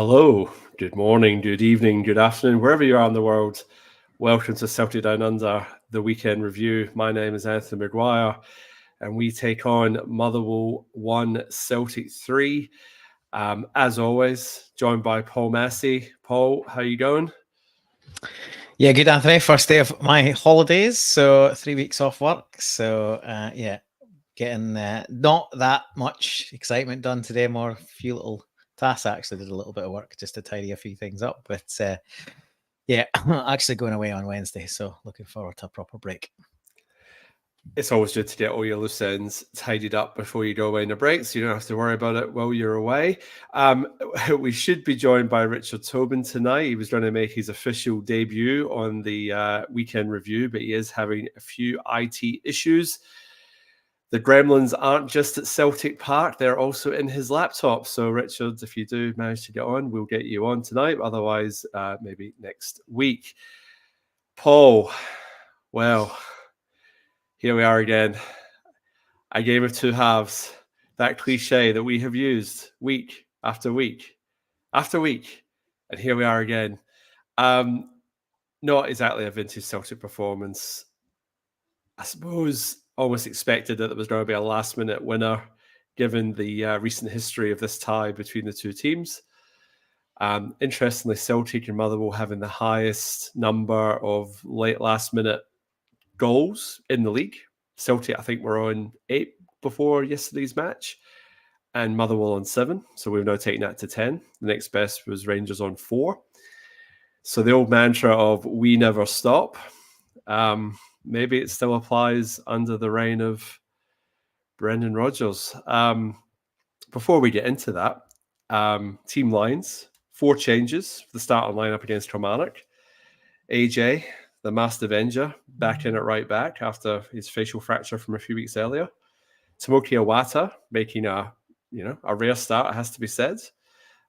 Hello, good morning, good evening, good afternoon, wherever you are in the world. Welcome to Celtic Down Under, the weekend review. My name is Anthony Maguire, and we take on Motherwell 1, Celtic 3. As always, joined by Paul Massey. Paul, how you going? Yeah, good, Anthony. First day of my holidays, so 3 weeks off work. So, getting not that much excitement done today, more a few little tasks. I actually did a little bit of work just to tidy a few things up. But actually going away on Wednesday, so looking forward to a proper break. It's always good to get all your loose ends tidied up before you go away on a break, so you don't have to worry about it while you're away. We should be joined by Richard Tobin tonight. He was going to make his official debut on the weekend review, but he is having a few IT issues. The gremlins aren't just at Celtic Park, they're also in his laptop. So, Richard, if you do manage to get on, we'll get you on tonight. Otherwise, maybe next week. Paul, well, here we are again. A game of two halves. That cliche that we have used week after week after week. And here we are again. Not exactly a vintage Celtic performance. I suppose almost expected that there was going to be a last-minute winner, given the recent history of this tie between the two teams. Interestingly, Celtic and Motherwell having the highest number of late last-minute goals in the league. Celtic, I think, were on 8 before yesterday's match, and Motherwell on 7. So we've now taken that to 10. The next best was Rangers on 4. So the old mantra of "we never stop." Maybe it still applies under the reign of Brendan Rodgers. Before we get into that, team lines, 4 changes for the starting lineup against Kilmarnock. AJ, the Master Avenger, back in at right back after his facial fracture from a few weeks earlier. Tomoki Iwata making a rare start, it has to be said,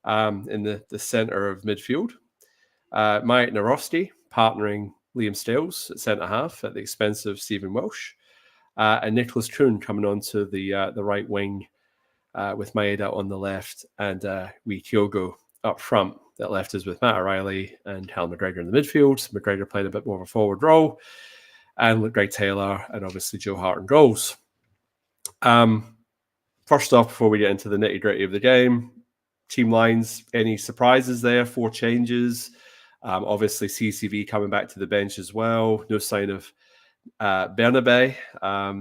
in the centre of midfield. Mike Narowski partnering Liam Stales at centre-half at the expense of Stephen Welsh. And Nicholas Kuhn coming onto the right wing with Maeda on the left and Wee Kyogo up front. That left us with Matt O'Reilly and Hal McGregor in the midfield. McGregor played a bit more of a forward role. And Greg Taylor and obviously Joe Hart in goals. First off, before we get into the nitty-gritty of the game, team lines, any surprises there? 4 changes. Obviously, CCV coming back to the bench as well. No sign of Bernabe.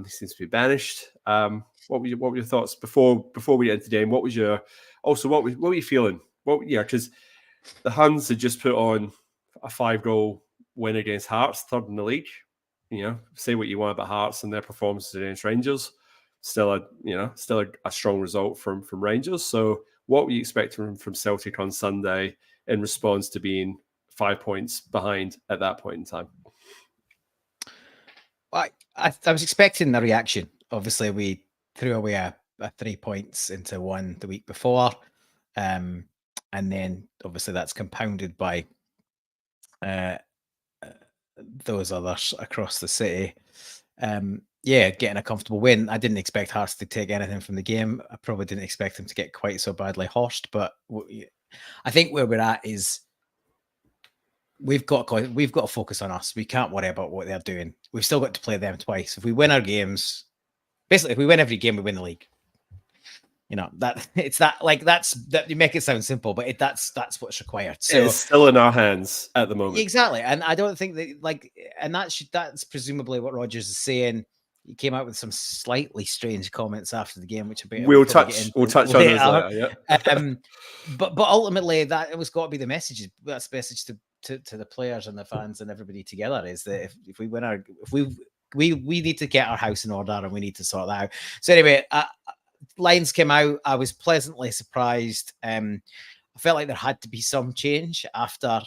He seems to be banished. What were your thoughts before we get into the game? What were you feeling? Because the Huns had just put on a 5-goal win against Hearts, 3rd in the league. Say what you want about Hearts and their performances against Rangers. Still a strong result from Rangers. So what were you expecting from Celtic on Sunday in response to being 5 points behind at that point in time? I was expecting the reaction. Obviously, we threw away a 3 points into 1 the week before. And then obviously that's compounded by those others across the city. Getting a comfortable win. I didn't expect Hearts to take anything from the game. I probably didn't expect them to get quite so badly horsed, but I think where we're at is we've got to focus on us. We can't worry about what they're doing. We've still got to play them twice. If we win our games, basically, if we win every game, we win the league. That you make it sound simple, but that's what's required. So it's still in our hands at the moment. Exactly, and I don't think that and that's presumably what Rodgers is saying. He came out with some slightly strange comments after the game, which we'll touch on those later. Yeah. But ultimately, that it was got to be the message. That's the message to the players and the fans and everybody together is that if we win we need to get our house in order and we need to sort that out. So anyway, lines came out. I was pleasantly surprised. I felt like there had to be some change after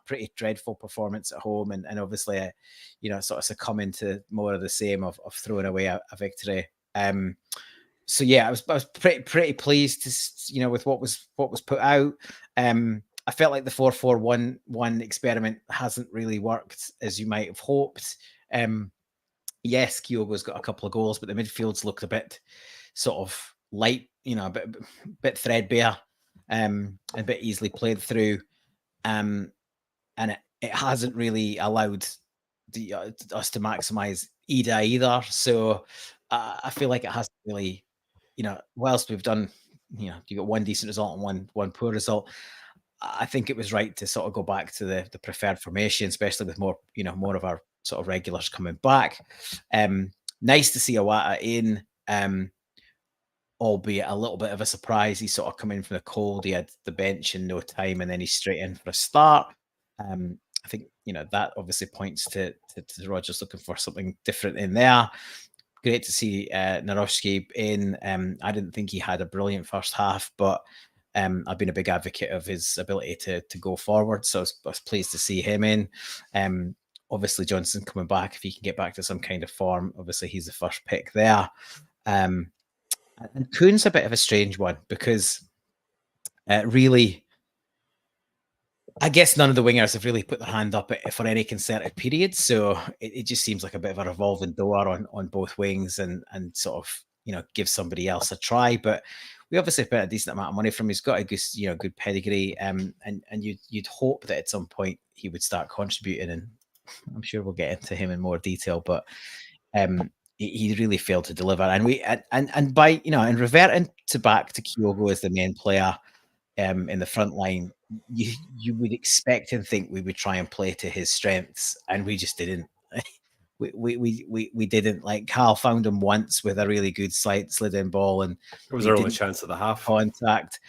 pretty dreadful performance at home, and obviously sort of succumbing to more of the same of throwing away a victory. So yeah, I was pretty pleased to with what was put out. I felt like the 4-4-1-1 experiment hasn't really worked as you might have hoped. Yes, Kyogo's got a couple of goals, but the midfield's looked a bit sort of light, a bit threadbare. a bit easily played through, and it hasn't really allowed us to maximize Ida either. So I feel like it has to really, whilst we've done, you got one decent result and one poor result. I think it was right to sort of go back to the preferred formation, especially with more of our sort of regulars coming back. Nice to see Iwata in, albeit a little bit of a surprise. He sort of come in from the cold. He had the bench in no time, and then he's straight in for a start. I think that obviously points to Rodgers looking for something different in there. Great to see Narovski in. I didn't think he had a brilliant first half, but I've been a big advocate of his ability to go forward, so I was pleased to see him in. Obviously, Johnson coming back, if he can get back to some kind of form, obviously he's the first pick there. And Kuhn's a bit of a strange one because really, I guess none of the wingers have really put their hand up for any concerted period, so it just seems like a bit of a revolving door on both wings, and sort of give somebody else a try. But we obviously spent a decent amount of money from him. He's got a good good pedigree, and you'd hope that at some point he would start contributing, and I'm sure we'll get into him in more detail. But he really failed to deliver, and by and reverting back to Kyogo as the main player in the front line, you would expect and think we would try and play to his strengths, and we just didn't. We didn't. Like, Carl found him once with a really good slid in ball, and it was our only chance at the half contact.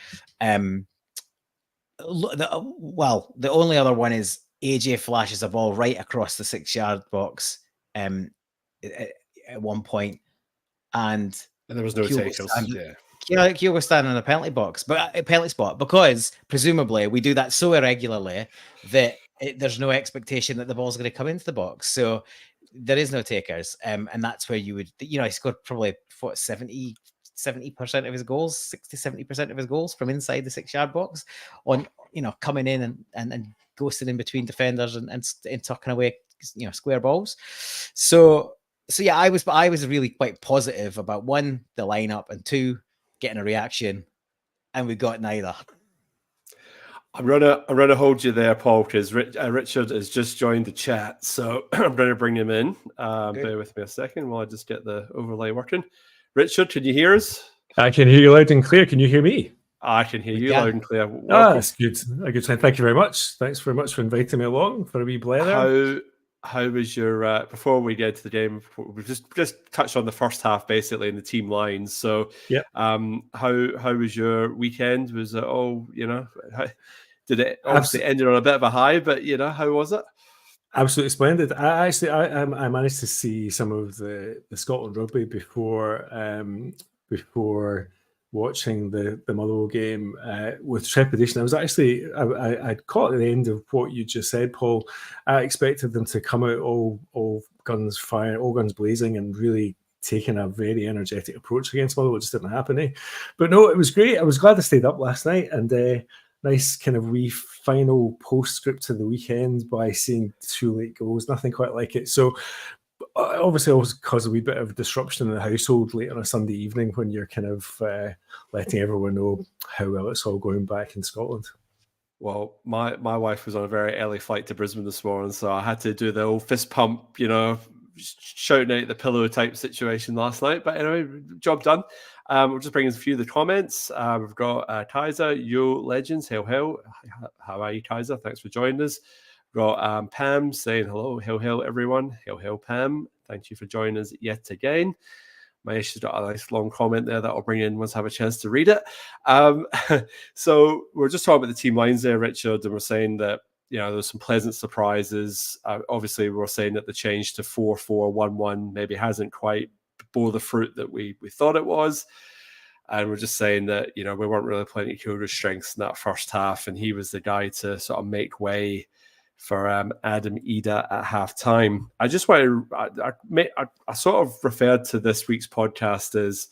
Well, the only other one is AJ flashes a ball right across the 6-yard box at one point, and there was no takers. Kyogo was standing in a penalty box, but a penalty spot, because presumably we do that so irregularly that there's no expectation that the ball's going to come into the box. So there is no takers, and that's where you would, he scored probably 70% of his goals, 60-70% of his goals from inside the 6-yard box, on coming in and ghosting in between defenders and tucking away square balls. So yeah, I was really quite positive about, one, the lineup, and two, getting a reaction, and we got neither. I'm gonna hold you there, Paul, because Richard has just joined the chat, so I'm going to bring him in. Bear with me a second while I just get the overlay working. Richard, can you hear us? I can hear you loud and clear. Can you hear me? I can hear you loud and clear. That's good. A good sign. Thank you very much. Thanks very much for inviting me along for a wee play there. How was your before we get to the game? We've just touched on the first half basically in the team lines. So yeah, how was your weekend? Was it all did it obviously ended on a bit of a high? But how was it? Absolutely splendid. I managed to see some of the Scotland rugby before watching the Motherwell game with trepidation. I was actually I'd caught at the end of what you just said, Paul. I expected them to come out all guns firing, all guns blazing, and really taking a very energetic approach against Motherwell. It just didn't happen, But no, it was great. I was glad I stayed up last night, and nice kind of wee final postscript to the weekend by seeing 2 late goals. Nothing quite like it. So obviously always cause a wee bit of disruption in the household late on a Sunday evening when you're kind of letting everyone know how well it's all going back in Scotland. Well, my wife was on a very early flight to Brisbane this morning, so I had to do the old fist pump, shouting out the pillow type situation last night. But anyway, job done. We're just bringing a few of the comments. We've got Tyza, Yo Legends, hail. How are you, Tyza? Thanks for joining us. We've got Pam saying hello, hail everyone. Hail Pam. Thank you for joining us yet again. Maisha's got a nice long comment there that I'll bring in once I have a chance to read it. So we're just talking about the team lines there, Richard, and we're saying that there's some pleasant surprises. Obviously, we're saying that the change to 4-4-1-1 maybe hasn't quite bore the fruit that we thought it was. And we're just saying that, we weren't really playing to Kyogo's strengths in that first half, and he was the guy to sort of make way for Adam Ida at halftime. I just want to, I sort of referred to this week's podcast as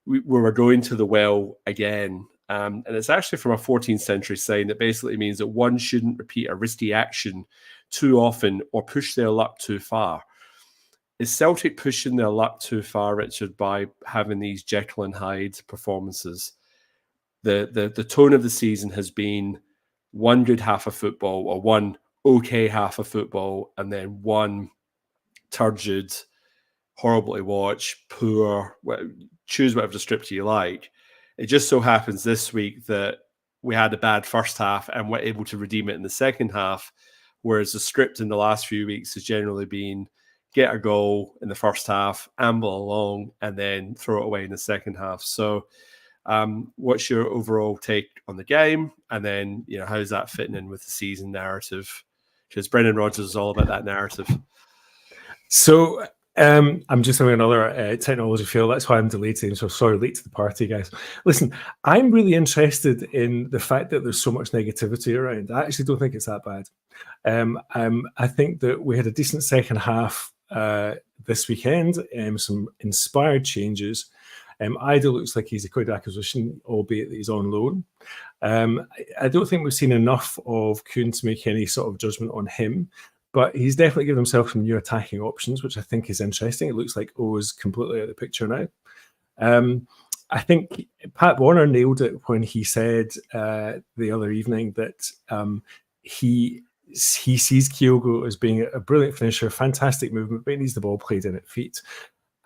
we were going to the well again. And it's actually from a 14th century saying that basically means that one shouldn't repeat a risky action too often or push their luck too far. Is Celtic pushing their luck too far, Richard, by having these Jekyll and Hyde performances? the tone of the season has been one good half of football, or one okay half of football, and then one turgid, horrible to watch, poor, choose whatever descriptor you like. It just so happens this week that we had a bad first half and we're able to redeem it in the second half, whereas the script in the last few weeks has generally been get a goal in the first half, amble along, and then throw it away in the second half. So what's your overall take on the game? And then, how's that fitting in with the season narrative? Because Brendan Rodgers is all about that narrative. So I'm just having another technology fail. That's why I'm delayed today. So sorry, late to the party, guys. Listen, I'm really interested in the fact that there's so much negativity around. I actually don't think it's that bad. I think that we had a decent second half this weekend, some inspired changes. Ida looks like he's a good acquisition, albeit that he's on loan. I don't think we've seen enough of Kuhn to make any sort of judgment on him, but he's definitely given himself some new attacking options, which I think is interesting. It looks like O is completely out of the picture now. I think Pat Warner nailed it when he said the other evening that he sees Kyogo as being a brilliant finisher, fantastic movement, but he needs the ball played in at feet.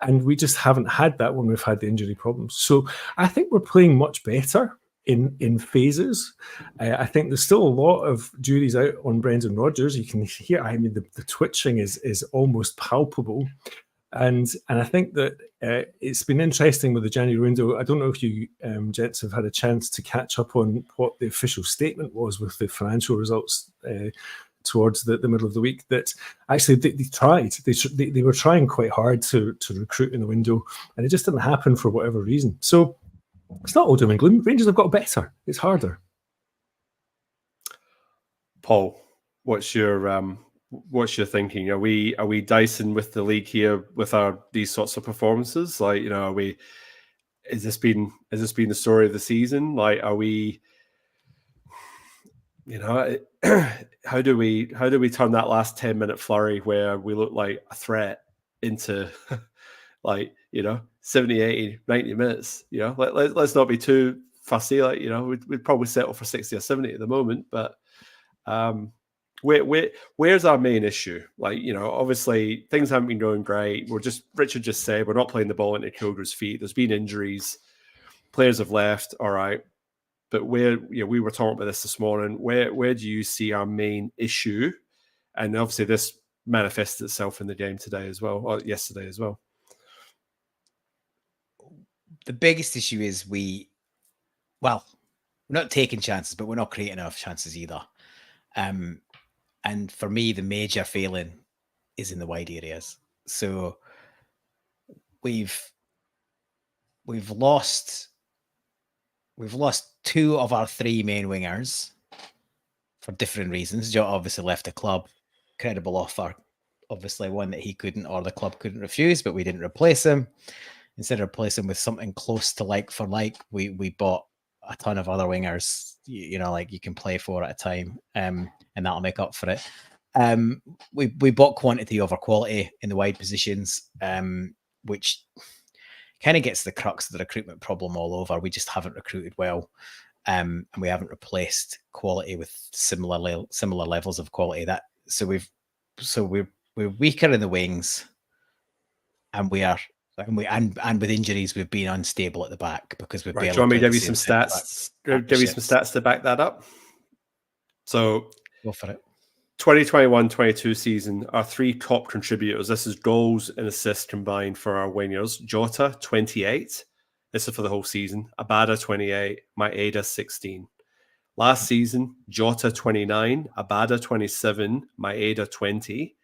And we just haven't had that when we've had the injury problems. So I think we're playing much better in phases. I think there's still a lot of juries out on Brendan Rodgers. You can hear, the twitching is almost palpable. And I think that it's been interesting with the January window. I don't know if you gents have had a chance to catch up on what the official statement was with the financial results towards the middle of the week, that actually they tried. They were trying quite hard to recruit in the window, and it just didn't happen for whatever reason. So it's not all doom and gloom. Rangers have got better. It's harder. Paul, what's your thinking? Are we dicing with the league here with these sorts of performances? Like, has this been the story of the season? Like, are we? How do we turn that last 10-minute flurry where we look like a threat into 70, 80, 90 minutes? Let's not be too fussy. We'd probably settle for 60 or 70 at the moment, but where's our main issue? Obviously things haven't been going great. Richard just said we're not playing the ball into Kilgore's feet. There's been injuries, players have left. All right. But we were talking about this morning. Where do you see our main issue? And obviously, this manifests itself in the game today as well, or yesterday as well. The biggest issue is we're not taking chances, but we're not creating enough chances either. And for me, the major failing is in the wide areas. So we've lost two of our three main wingers for different reasons. Joe obviously left the club, credible offer, obviously one that he couldn't, or the club couldn't refuse, but we didn't replace him. Instead of replacing with something close to like for like, we bought a ton of other wingers, you can play for at a time, and that'll make up for it. We bought quantity over quality in the wide positions, which kind of gets the crux of the recruitment problem all over. We just haven't recruited well, and we haven't replaced quality with similar levels of quality. We're weaker in the wings, and with injuries we've been unstable at the back because we've. Right, do you want me to give you some stats? Give you some stats to back that up. So go for it. 2021-22 season, our three top contributors, this is goals and assists combined for our wingers. Jota, 28. This is for the whole season. Abada, 28. Maeda, 16. Last season, Jota, 29. Abada, 27. Maeda, 20.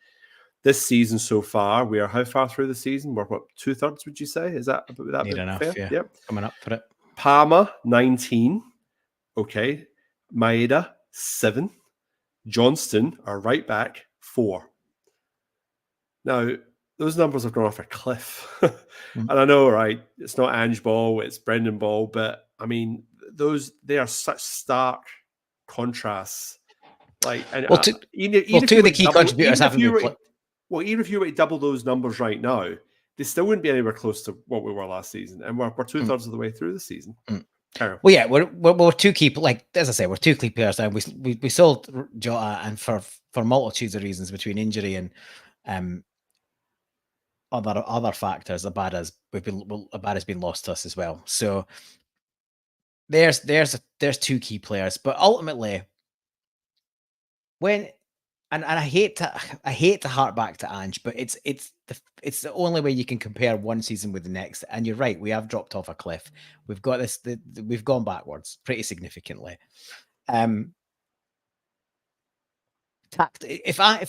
This season so far, we are how far through the season? We're what, 2/3, would you say? Is that Near enough, fair? yeah. Yep. Coming up for it. Palmer, 19. Okay. Maeda, 7. Johnston, our right back, 4. Now, those numbers have gone off a cliff. And I know, right, it's not Ange Ball, it's Brendan Ball, but I mean, they are such stark contrasts. Like, and two of the key contributors haven't been. Even if you were to double those numbers right now, they still wouldn't be anywhere close to what we were last season. And we're 2/3 of the way through the season. Terrible. Well, yeah, we're two key, like as I say, we're two key players now. We sold Jota, and for multitudes of reasons, between injury and other factors, Abada's been lost to us as well. So there's two key players, but ultimately, when and I hate to hark back to Ange, but it's the only way you can compare one season with the next. And you're right, we have dropped off a cliff. We've got this. We've gone backwards pretty significantly. If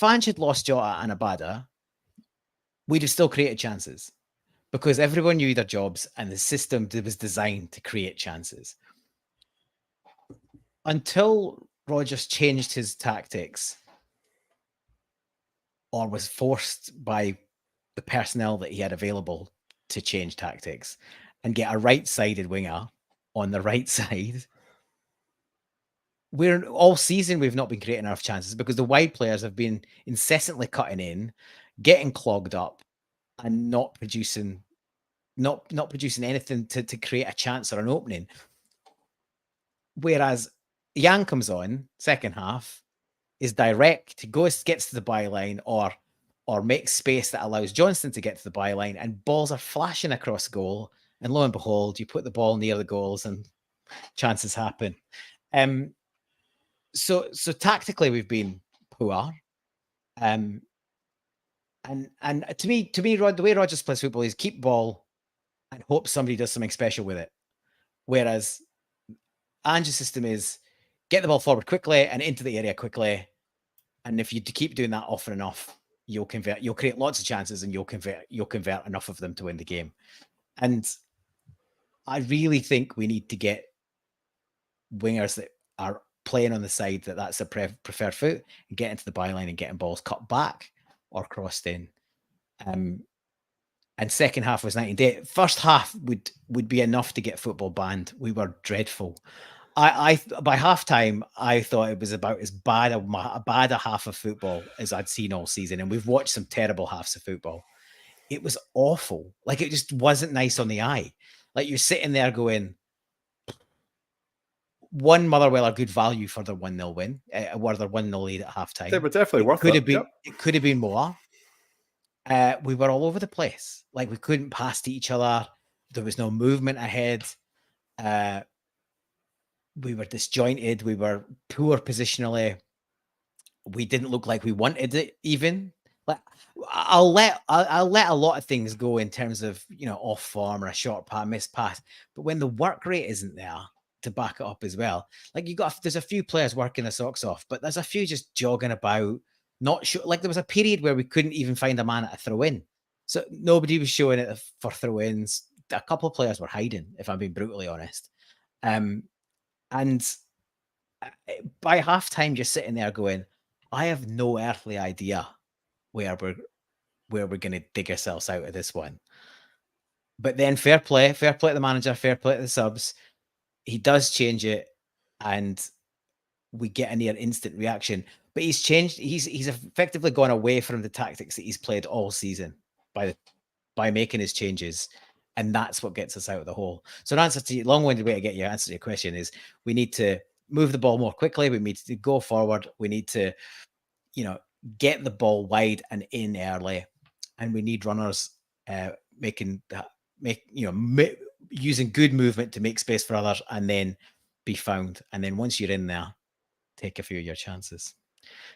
Ange had lost Jota and Abada, we'd have still created chances because everyone knew their jobs and the system was designed to create chances. Until Rodgers changed his tactics or was forced by the personnel that he had available to change tactics and get a right-sided winger on the right side, all season we've not been creating enough chances because the wide players have been incessantly cutting in, getting clogged up, and not producing anything to create a chance or an opening. Whereas Yang comes on second half, is direct, gets to the byline or makes space that allows Johnston to get to the byline, and balls are flashing across goal, and lo and behold, you put the ball near the goals and chances happen. So tactically we've been poor. And to me, the way Rodgers plays football is keep ball and hope somebody does something special with it. Whereas Ange's system is get the ball forward quickly and into the area quickly. And if you keep doing that often enough, you'll create lots of chances and you'll convert enough of them to win the game. And I really think we need to get wingers that are playing on the side that's a preferred foot and get into the byline and getting balls cut back or crossed in. And second half was 90. First half would be enough to get football banned. We were dreadful. I by halftime, I thought it was about as bad a half of football as I'd seen all season. And we've watched some terrible halves of football. It was awful. Like, it just wasn't nice on the eye. Like, you're sitting there going, one, Motherwell are good value for their 1-0 win, were their 1-0 lead at halftime. They were definitely worth it. It could have been more. We were all over the place. Like, we couldn't pass to each other. There was no movement ahead. We were disjointed. We were poor positionally. We didn't look like we wanted it even. Like, I'll let a lot of things go in terms of, off form or a short pass, missed pass. But when the work rate isn't there to back it up as well, like, there's a few players working their socks off, but there's a few just jogging about, not sure. Like, there was a period where we couldn't even find a man at a throw in. So nobody was showing it for throw ins. A couple of players were hiding, if I'm being brutally honest. And by halftime, just sitting there going, I have no earthly idea where we're going to dig ourselves out of this one. But then fair play to the manager, fair play to the subs. He does change it, and we get a near instant reaction. But he's changed. He's effectively gone away from the tactics that he's played all season by making his changes. And that's what gets us out of the hole. So an answer to long-winded way to get your answer to your question is we need to move the ball more quickly. We need to go forward. We need to, get the ball wide and in early. And we need runners using good movement to make space for others and then be found. And then once you're in there, take a few of your chances.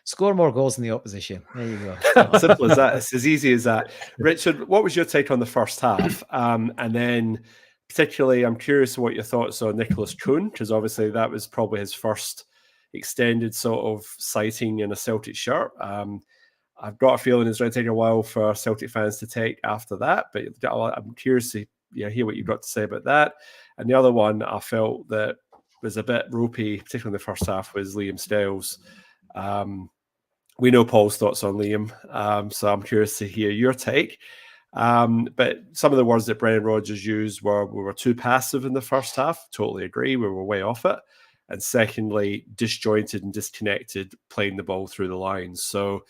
Score more goals than the opposition. There you go. Simple as that. It's as easy as that. Richard, what was your take on the first half? And then particularly, I'm curious what your thoughts on Nicholas Kuhn, because obviously that was probably his first extended sort of sighting in a Celtic shirt. I've got a feeling it's going to take a while for Celtic fans to take after that, but I'm curious to hear what you've got to say about that. And the other one I felt that was a bit ropey, particularly in the first half, was Liam Stells. We know Paul's thoughts on Liam, so I'm curious to hear your take. But some of the words that Brendan Rodgers used were we were too passive in the first half. Totally agree. We were way off it. And secondly, disjointed and disconnected, playing the ball through the lines. So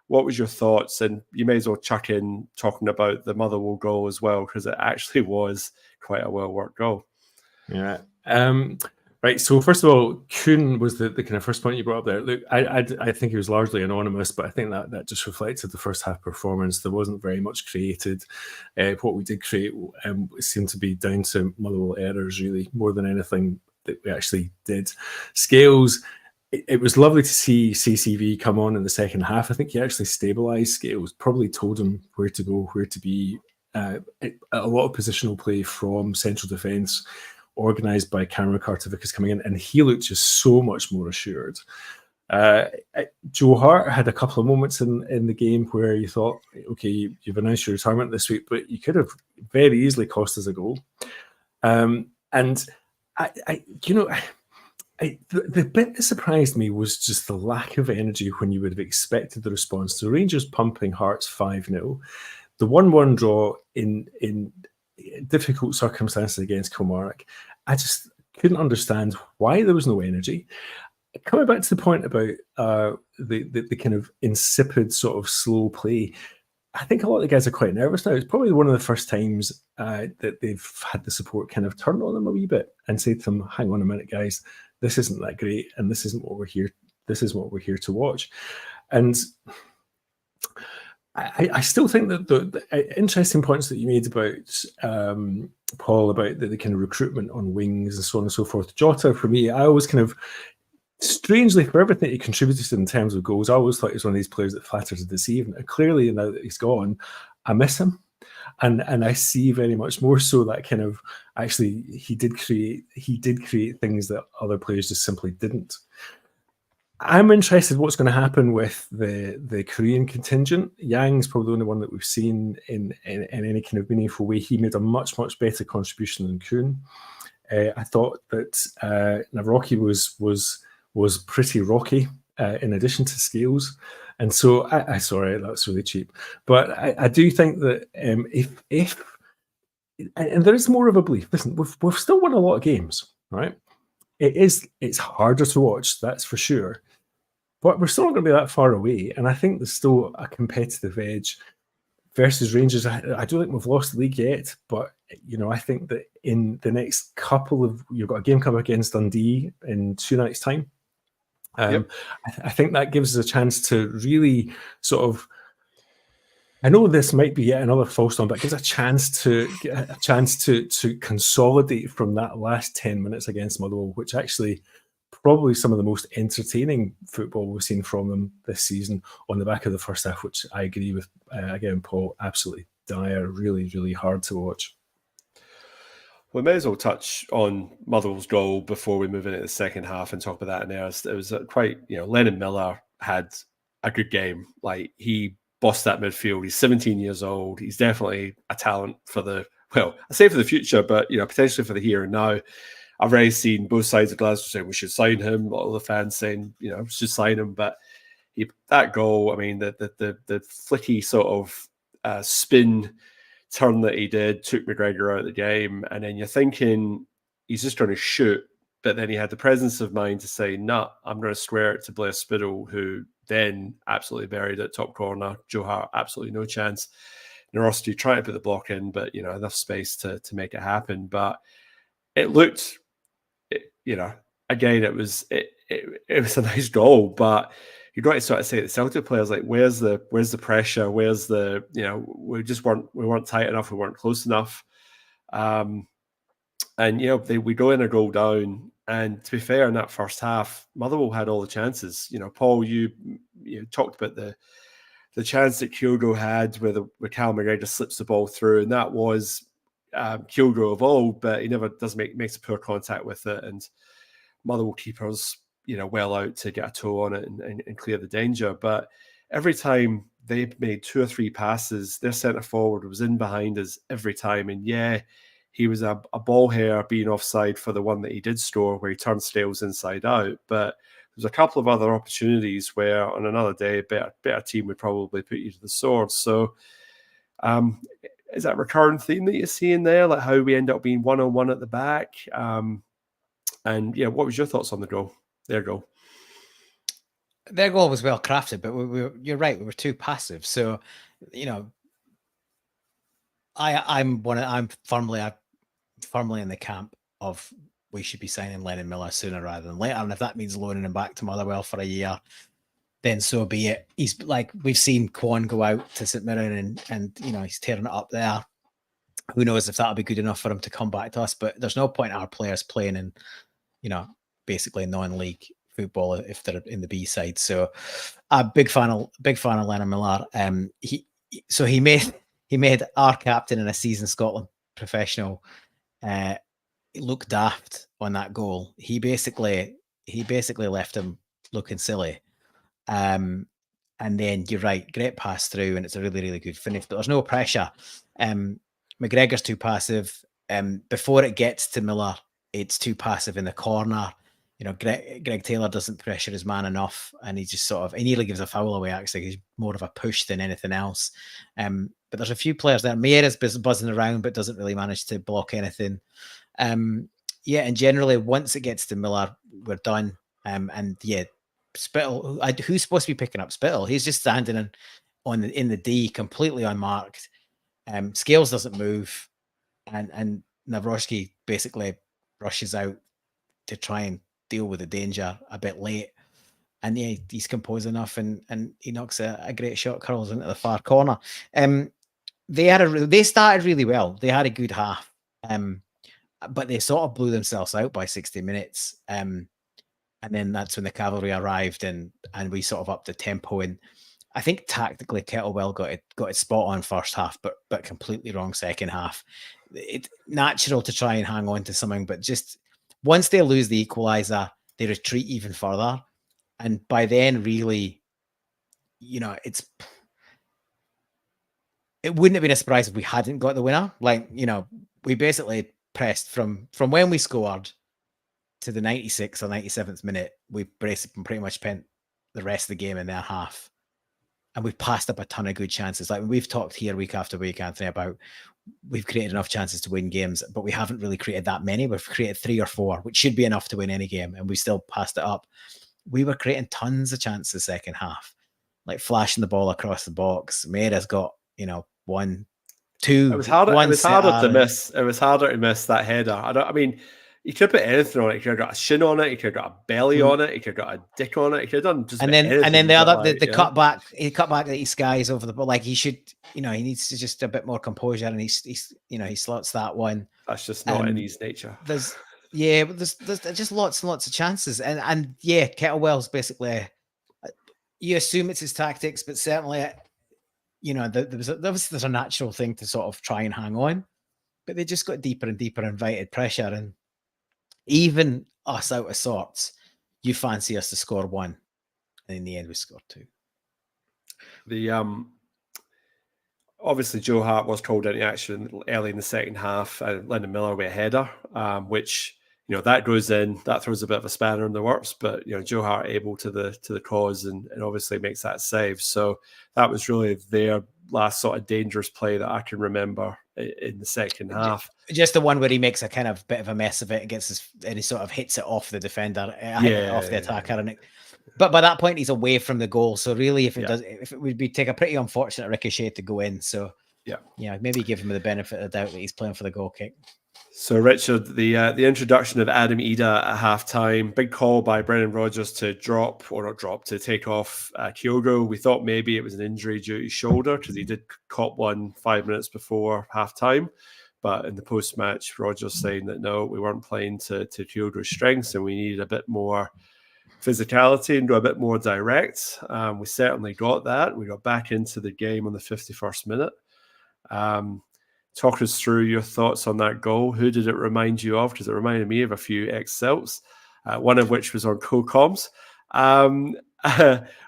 what was your thoughts? And you may as well chuck in talking about the Motherwell goal as well, because it actually was quite a well-worked goal. Yeah. Right. So first of all, Kuhn was the kind of first point you brought up there. Look, I think he was largely anonymous, but I think that just reflected the first half performance. There wasn't very much created. What we did create seemed to be down to Motherwell errors, really, more than anything that we actually did. Scales. It was lovely to see CCV come on in the second half. I think he actually stabilised Scales, probably told him where to go, where to be. A lot of positional play from central defence, organised by Cameron Carter-Vickers coming in, and he looked just so much more assured. Joe Hart had a couple of moments in the game where you thought, okay, you've announced your retirement this week, but you could have very easily cost us a goal. And the bit that surprised me was just the lack of energy when you would have expected the response to Rangers pumping Hearts 5-0. The 1-1 draw in difficult circumstances against Kilmarnock. I just couldn't understand why there was no energy. Coming back to the point about the kind of insipid sort of slow play, I think a lot of the guys are quite nervous now. It's probably one of the first times that they've had the support kind of turn on them a wee bit and say to them, hang on a minute, guys, this isn't that great and this isn't what we're here. This is what we're here to watch. And I still think that the interesting points that you made about Paul, about the kind of recruitment on wings and so on and so forth. Jota, for me, I always kind of, strangely, for everything he contributed in terms of goals, I always thought he was one of these players that flatters to deceive. And clearly, now that he's gone, I miss him. And I see very much more so that kind of, actually, he did create things that other players just simply didn't. I'm interested what's going to happen with the Korean contingent. Yang's probably the only one that we've seen in any kind of meaningful way. He made a much better contribution than Kuhn. I thought that Navrocki was pretty rocky in addition to Scales, and so I sorry, that's really cheap, but I do think that if and there is more of a belief. Listen, we've still won a lot of games, right? It's harder to watch, that's for sure. But we're still not going to be that far away. And I think there's still a competitive edge versus Rangers. I don't think we've lost the league yet. But, I think that in the next you've got a game coming against Dundee in 2 nights' time. Yep. I think that gives us a chance to really sort of, I know this might be yet another false one, but it gives a chance to consolidate from that last 10 minutes against Motherwell, which actually probably some of the most entertaining football we've seen from them this season on the back of the first half, which I agree with, again, Paul, absolutely dire, really, really hard to watch. We may as well touch on Motherwell's goal before we move into the second half and talk about that in earnest. It was quite, Lennon Miller had a good game. Like, he bossed that midfield. He's 17 years old. He's definitely a talent for the future, but, potentially for the here and now. I've already seen both sides of Glasgow saying we should sign him. A lot of the fans saying, we should sign him. But that goal, I mean, the flicky sort of spin turn that he did took McGregor out of the game. And then you're thinking he's just trying to shoot. But then he had the presence of mind to say, nah, I'm going to square it to Blair Spittle, who then absolutely buried it top corner. Joe Hart, absolutely no chance. Nerosty trying to put the block in, but, enough space to make it happen. But it looked... again, it was a nice goal, but you've got to sort of say to the Celtic players, like, where's the pressure? Where's the, we weren't tight enough, we weren't close enough. And, we go in a goal down. And to be fair, in that first half, Motherwell had all the chances. Paul, you talked about the chance that Kyogo had where Cal McGregor slips the ball through, and that was Kyogo of old, but he never does makes a poor contact with it, and Motherwell keepers, well out to get a toe on it and clear the danger. But every time they made 2 or 3 passes, their centre forward was in behind us every time. And yeah, he was a ball hair being offside for the one that he did score, where he turned Scales inside out. But there's a couple of other opportunities where on another day, a better team would probably put you to the sword. So, is that a recurrent theme that you're seeing there, like how we end up being 1-on-1 at the back? And yeah, what was your thoughts on the goal? Their goal. Their goal was well crafted, but you're right, we were too passive. So, I'm firmly in the camp of we should be signing Lennon Miller sooner rather than later. And if that means loaning him back to Motherwell for a year, then so be it. He's like, we've seen Kwon go out to St Mirren and he's tearing it up there. Who knows if that'll be good enough for him to come back to us? But there's no point our players playing in, basically non-league football if they're in the B side. So a big fan of Lennon Miller. He made our captain in a seasoned Scotland professional look daft on that goal. He basically left him looking silly. And then you're right, great pass through, and it's a really, really good finish. But there's no pressure. McGregor's too passive. Before it gets to Miller, it's too passive in the corner. Greg Taylor doesn't pressure his man enough, and he just he nearly gives a foul away. Actually, he's more of a push than anything else. But there's a few players there. Mayer is buzzing around, but doesn't really manage to block anything. And generally, once it gets to Miller, we're done. Spittle, who's supposed to be picking up Spittle? He's just standing in the D, completely unmarked. Scales doesn't move, and Nawrocki basically rushes out to try and deal with the danger a bit late. And he's composed enough, and he knocks a great shot, curls into the far corner. They started really well. They had a good half, but they sort of blew themselves out by 60 minutes. And then that's when the cavalry arrived, and we sort of upped the tempo. And I think tactically, Kettlewell got it spot on first half, but completely wrong second half. It's natural to try and hang on to something, but just once they lose the equaliser, they retreat even further. And by then, really, it wouldn't have been a surprise if we hadn't got the winner. We basically pressed from when we scored to the 96th or 97th minute. We pretty much spent the rest of the game in their half. And we've passed up a ton of good chances. Like we've talked here week after week, Anthony, about we've created enough chances to win games, but we haven't really created that many. We've created 3 or 4, which should be enough to win any game, and we still passed it up. We were creating tons of chances second half, like flashing the ball across the box. Mayer's got 1, 2. It was harder to miss. It was harder to miss that header. He could put anything on it. He could have got a shin on it. He could have got a belly on it. He could have got a dick on it. He could have done just anything. And then the cut back. He cut back that he skies over the ball. Like he should, he needs to just a bit more composure, and he slots that one. That's just not in his nature. There's just lots and lots of chances, and Kettlewell's basically. You assume it's his tactics, but certainly, there's a natural thing to sort of try and hang on, but they just got deeper and deeper, invited pressure, and even us out of sorts, you fancy us to score 1, and in the end we scored 2. The obviously Joe Hart was called into action early in the second half, and Lennon Miller with a header, which that goes in, that throws a bit of a spanner in the works, but Joe Hart able to the cause and obviously makes that save. So that was really their last sort of dangerous play that I can remember in the second half. Just the one where he makes a kind of bit of a mess of it and he sort of hits it off the defender, off the attacker, but by that point he's away from the goal. So really, if it would take a pretty unfortunate ricochet to go in. So maybe give him the benefit of the doubt that he's playing for the goal kick. So, Richard, the introduction of Adam Ida at halftime, big call by Brendan Rodgers to to take off Kyogo. We thought maybe it was an injury due to his shoulder because he did cop one 5 minutes before halftime. But in the post-match, Rodgers saying that no, we weren't playing to Kyogo's strengths and we needed a bit more physicality and go a bit more direct. We certainly got that. We got back into the game on the 51st minute. Talk us through your thoughts on that goal. Who did it remind you of? Because it reminded me of a few ex-Celts, one of which was on co-coms. What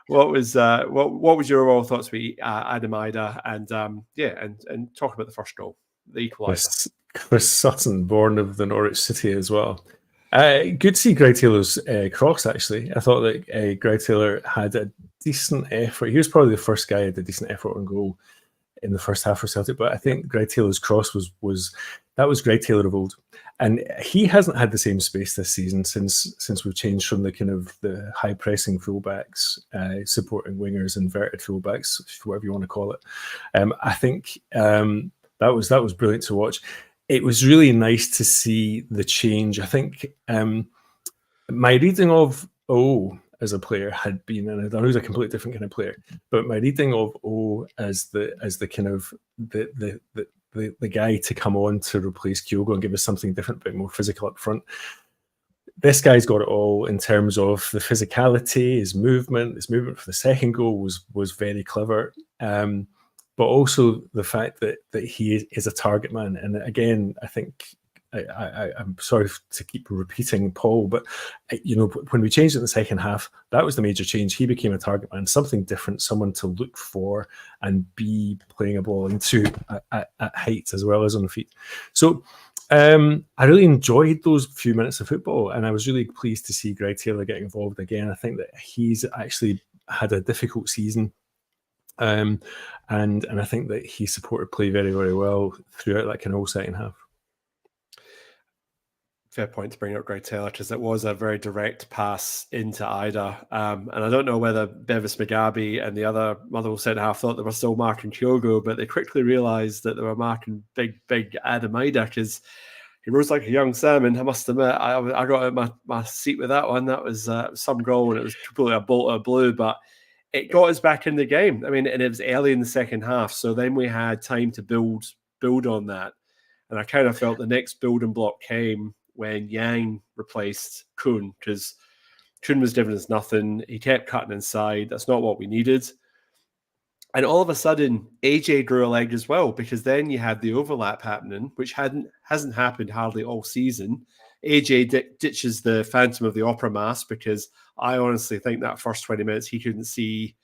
was your overall thoughts with Adam Ida? And talk about the first goal, the equaliser. Chris Sutton, born of the Norwich City as well. Good to see Greg Taylor's cross, actually. I thought that Greg Taylor had a decent effort. He was probably the first guy who had a decent effort on goal in the first half for Celtic, but I think Greg Taylor's cross was Greg Taylor of old, and he hasn't had the same space this season since we've changed from the kind of the high pressing fullbacks, supporting wingers, inverted fullbacks, whatever you want to call it. I think that was brilliant to watch. it was really nice to see the change. I think my reading of O as a player had been, and I know he's a completely different kind of player, but my reading of O as the kind of the guy to come on to replace Kyogo and give us something different, but more physical up front. This guy's got it all in terms of the physicality, his movement for the second goal was very clever. But also the fact that he is a target man. And again, I think I'm sorry to keep repeating Paul, but when we changed it in the second half, that was the major change. He became a target man, something different, someone to look for and be playing a ball into at height as well as on the feet. So I really enjoyed those few minutes of football, and I was really pleased to see Greg Taylor get involved again. I think that he's actually had a difficult season. And I think that he supported play very, very well throughout that kind of whole second half. Fair point to bring up Greg Taylor, because it was a very direct pass into Ida. And I don't know whether Bevis Mugabe and the other Motherwell centre half thought they were still marking Kyogo, but they quickly realised that they were marking big Adam Ida, because he rose like a young salmon. I must admit, I got out my seat with that one. That was some goal, and it was completely a bolt of blue, but it got us back in the game. I mean, and it was early in the second half, so then we had time to build on that. And I kind of felt the next building block came when Yang replaced Kuhn, because Kuhn was giving us nothing. He kept cutting inside. That's not what we needed. And all of a sudden, AJ grew a leg as well, because then you had the overlap happening, which hasn't happened hardly all season. AJ ditches the Phantom of the Opera mask, because I honestly think that first 20 minutes he couldn't see.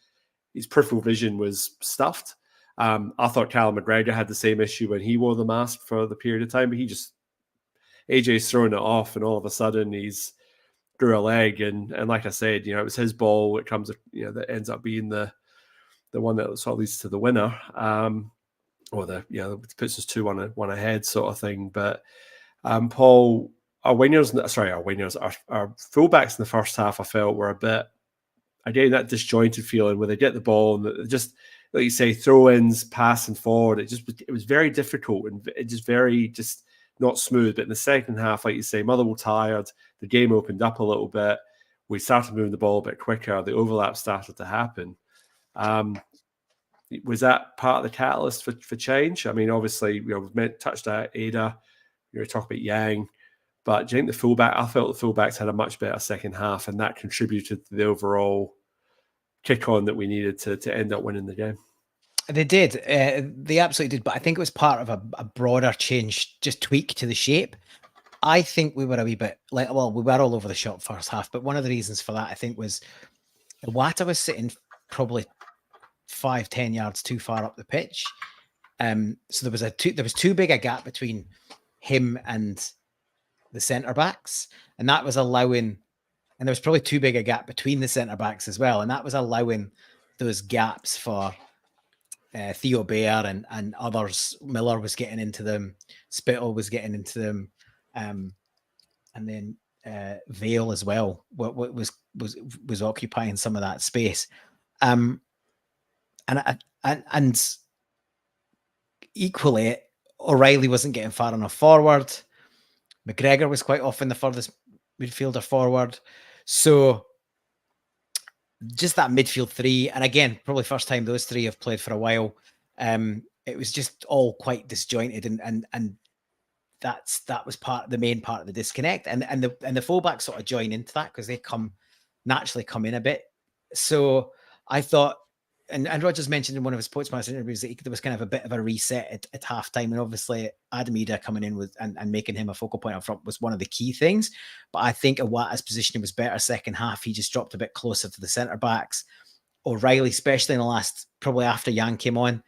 His peripheral vision was stuffed. I thought Callum McGregor had the same issue when he wore the mask for the period of time, but AJ's throwing it off, and all of a sudden he's grew a leg. And like I said, it was his ball. It comes, that ends up being the one that sort of leads to the winner, or puts us 2-1 ahead sort of thing. But Paul, our fullbacks in the first half, I felt were a bit, again, that disjointed feeling where they get the ball and they just, like you say, throw-ins, passing forward. It was very difficult, and it just not smooth. But in the second half, like you say, Motherwell tired. The game opened up a little bit. We started moving the ball a bit quicker. The overlap started to happen. Was that part of the catalyst for change? I mean, obviously, we've touched on Ada. We were talking about Yang, but do you think I felt the fullbacks had a much better second half, and that contributed to the overall kick on that we needed to end up winning the game. They did. They absolutely did. But I think it was part of a broader change, just tweak to the shape. I think we were a wee bit we were all over the shop first half. But one of the reasons for that, I think, was Iwata was sitting probably 5-10 yards too far up the pitch. So there was too big a gap between him and the centre backs, and that was allowing. And there was probably too big a gap between the centre backs as well, and that was allowing those gaps for Theo Bair and others. Miller was getting into them, Spittle was getting into them, and then Vale as well was occupying some of that space. And equally, O'Reilly wasn't getting far enough forward. McGregor was quite often the furthest midfielder forward. So just that midfield three, and again, probably first time those three have played for a while. It was just all quite disjointed, and that was the main part of the disconnect. And the fullbacks sort of join into that because they naturally come in a bit. So I thought, and Rodgers mentioned in one of his Sportsmaster interviews that there was kind of a bit of a reset at halftime, and obviously Adam Ida coming in with and making him a focal point up front was one of the key things. But I think Iwata's positioning was better second half. He just dropped a bit closer to the centre backs. O'Reilly, especially in the last, probably after Yang came on,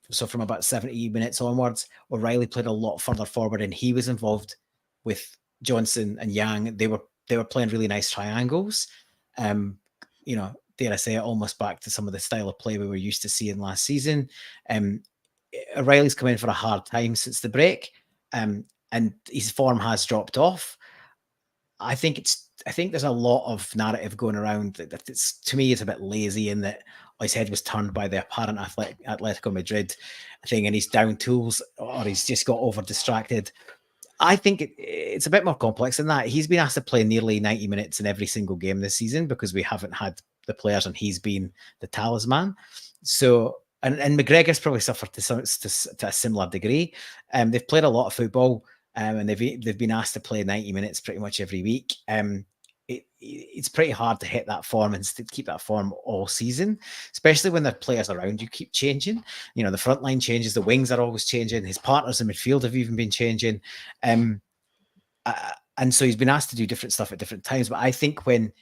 so from about 70 minutes onwards, O'Reilly played a lot further forward, and he was involved with Johnson and Yang. They were playing really nice triangles. Dare I say it, almost back to some of the style of play we were used to seeing last season. O'Reilly's come in for a hard time since the break, and his form has dropped off. I think there's a lot of narrative going around that it's, to me, it's a bit lazy in that, his head was turned by the apparent Atletico Madrid thing, and he's down tools, or he's just got over distracted. I think it's a bit more complex than that. He's been asked to play nearly 90 minutes in every single game this season because we haven't had the players, and he's been the talisman. So, and McGregor's probably suffered to a similar degree. They've played a lot of football, and they've been asked to play 90 minutes pretty much every week. It's pretty hard to hit that form and to keep that form all season, especially when the players around you keep changing. You know, the front line changes, the wings are always changing, his partners in midfield have even been changing. And so he's been asked to do different stuff at different times. But I think when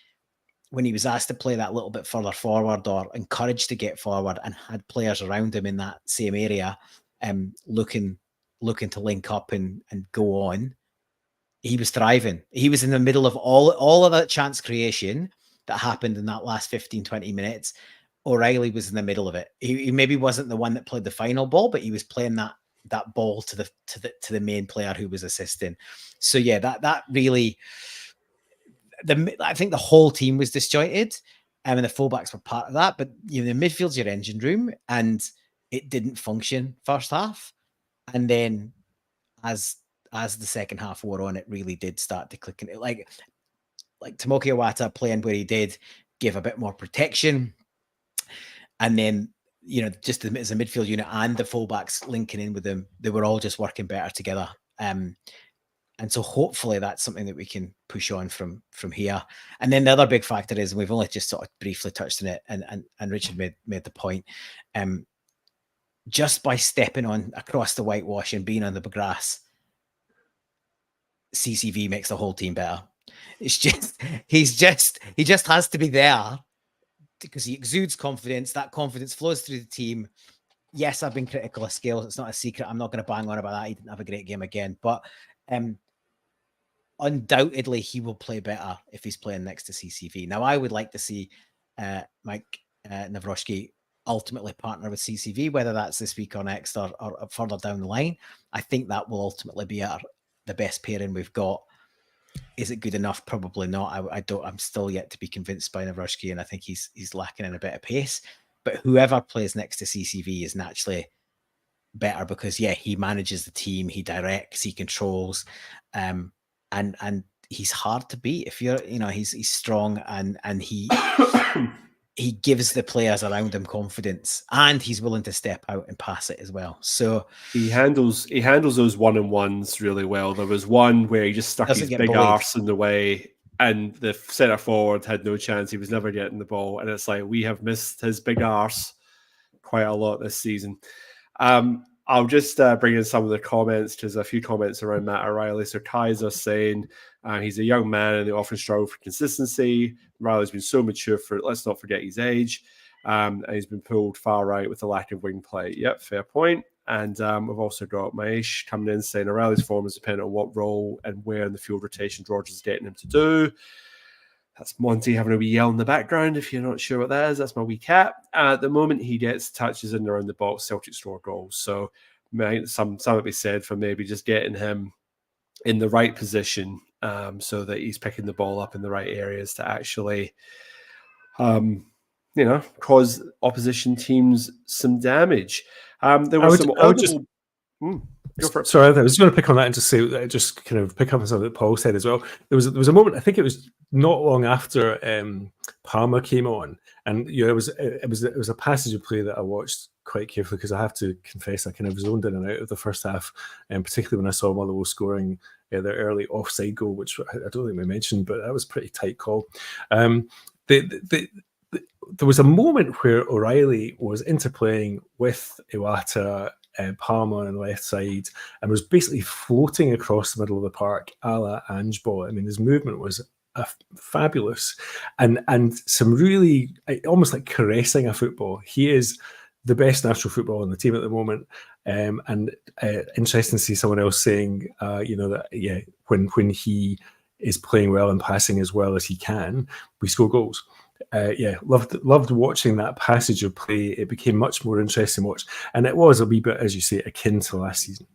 he was asked to play that little bit further forward, or encouraged to get forward, and had players around him in that same area, looking to link up and go on, he was thriving. He was in the middle of all of that chance creation that happened in that last 15, 20 minutes. O'Reilly was in the middle of it. He maybe wasn't the one that played the final ball, but he was playing that ball to the main player who was assisting. So yeah, that really, I think the whole team was disjointed, and the fullbacks were part of that. But you know, the midfield's your engine room, and it didn't function first half, and then as the second half wore on, it really did start to click. And it, like Tomoki Iwata playing where he did, gave a bit more protection. And then, you know, just as a midfield unit and the fullbacks linking in with them, they were all just working better together. And so hopefully that's something that we can push on from here. And then the other big factor is, and we've only just sort of briefly touched on it, and Richard made the point, just by stepping on across the whitewash and being on the grass, CCV makes the whole team better. It's just he just has to be there because he exudes confidence. That confidence flows through the team. Yes, I've been critical of Scales. It's not a secret. I'm not going to bang on about that. He didn't have a great game again, but undoubtedly he will play better if he's playing next to CCV. Now, I would like to see Mike Nawrocki ultimately partner with CCV, whether that's this week or next or further down the line. I think that will ultimately be the best pairing we've got. Is it good enough? Probably not. I'm still yet to be convinced by Nawrocki, and I think he's lacking in a bit of pace. But whoever plays next to CCV is naturally better because, yeah, he manages the team, he directs, he controls, and he's hard to beat. If you're, you know, he's strong and he he gives the players around him confidence, and he's willing to step out and pass it as well. So he handles those 1-on-1s really well. There was one where he just stuck his big arse in the way, and the centre forward had no chance. He was never getting the ball, and it's like we have missed his big arse quite a lot this season. I'll just bring in some of the comments. There's a few comments around Matt O'Reilly. So Kaiser saying he's a young man and they often struggle for consistency. O'Reilly's been so mature for it. Let's not forget his age. And he's been pulled far right with the lack of wing play. Yep, fair point. And we've also got Maesh coming in saying O'Reilly's form is dependent on what role and where in the field rotation George is getting him to do. That's Monty having a wee yell in the background. If you're not sure what that is, that's my wee cat. At the moment he gets touches in and around the box, Celtic score goals. So some would be said for maybe just getting him in the right position so that he's picking the ball up in the right areas to actually, cause opposition teams some damage. There was some audible... Sorry, I was going to pick on that and just say, just kind of pick up on something that Paul said as well. There was a moment, I think it was not long after Palmer came on, and it was a passage of play that I watched quite carefully because I have to confess I kind of zoned in and out of the first half, and particularly when I saw Motherwell scoring their early offside goal, which I don't think we mentioned, but that was a pretty tight call. There was a moment where O'Reilly was interplaying with Iwata, Palmer on the left side, and was basically floating across the middle of the park a la Ange ball. I mean, his movement was fabulous and some really almost like caressing a football. He is the best natural footballer on the team at the moment, and interesting to see someone else saying that when he is playing well and passing as well as he can, we score goals. Loved watching that passage of play. It became much more interesting to watch, and it was a wee bit, as you say, akin to last season.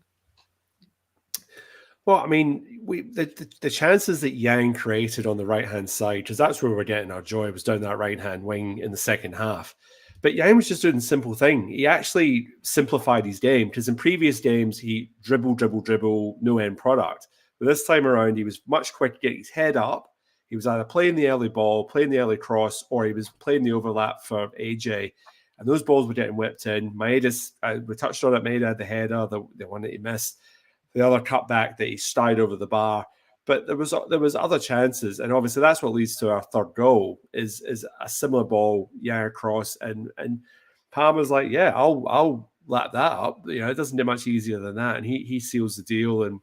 Well, I mean, the chances that Yang created on the right-hand side, because that's where we're getting our joy, was down that right-hand wing in the second half. But Yang was just doing a simple thing. He actually simplified his game, because in previous games, he dribble, no end product. But this time around, he was much quicker getting his head up. He was either playing the early ball, playing the early cross, or he was playing the overlap for AJ. And those balls were getting whipped in. Maeda's, we touched on it, Maeda had the header, the one that he missed. The other cutback that he stayed over the bar. But there was other chances, and obviously that's what leads to our third goal is a similar ball, cross, and Palmer's like, yeah, I'll lap that up. It doesn't get much easier than that, and he seals the deal and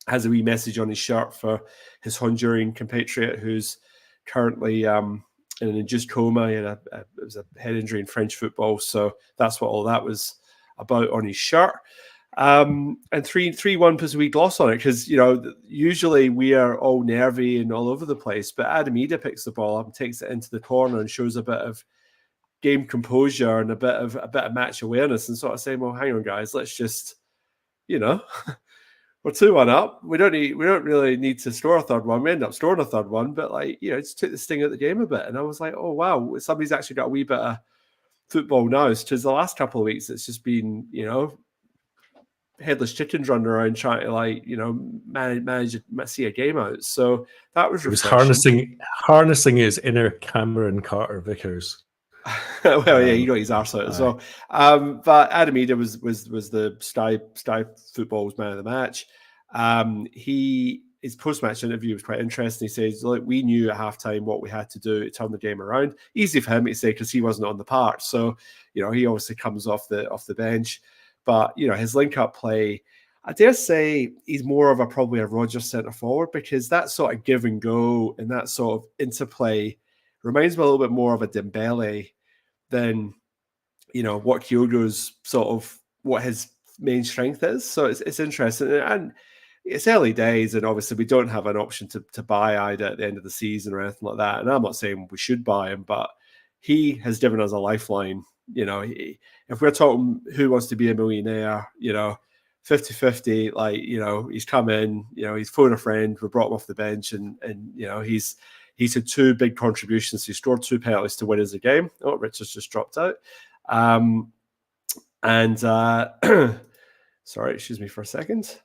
has a wee message on his shirt for his Honduran compatriot who's currently in an induced coma. It was a head injury in French football, so that's what all that was about on his shirt. And 3-1 puts a wee gloss on it, because usually we are all nervy and all over the place, but Adam Ida picks the ball up and takes it into the corner and shows a bit of game composure and a bit of match awareness, and sort of saying, well, hang on guys, let's just we're 2-1 up. We don't really need to score a third one. We end up scoring a third one, but just took the sting out of the game a bit. And I was like, oh wow, somebody's actually got a wee bit of football now. Because the last couple of weeks it's just been headless chickens running around trying to manage see a game out. So that was harnessing his inner Cameron Carter Vickers. Well, yeah, he got his arse out as well. But Adam Ida was the Sky Football's man of the match. His post-match interview was quite interesting. He says, look, we knew at halftime what we had to do to turn the game around. Easy for him to say because he wasn't on the park. So, he obviously comes off the bench. But, his link-up play, I dare say he's more of probably a Rodgers centre forward, because that sort of give and go and that sort of interplay reminds me a little bit more of a Dembele than, what Kyogo's sort of, what his main strength is. So it's interesting. And it's early days, and obviously we don't have an option to buy Ida at the end of the season or anything like that. And I'm not saying we should buy him, but he has given us a lifeline. If we're talking who wants to be a millionaire, 50-50, he's come in, he's phoned a friend, we brought him off the bench, and he's had 2 big contributions. He scored 2 penalties to win us a game. Oh, Richard's just dropped out. Sorry, excuse me for a second.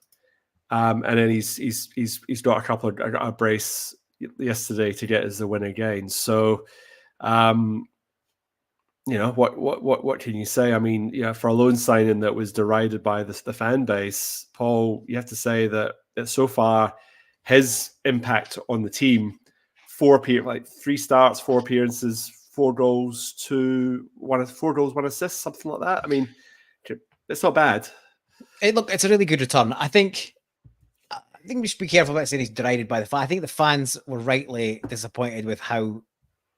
And then he's got a couple of a brace yesterday to get us the win again. So, what can you say? I mean, for a loan signing that was derided by the fan base, Paul, you have to say that so far his impact on the team, 3 starts, 4 appearances, 4 goals, 1 assist, something like that. I mean, it's not bad. It's a really good return. I think we should be careful about saying he's derided by the fans. I think the fans were rightly disappointed with how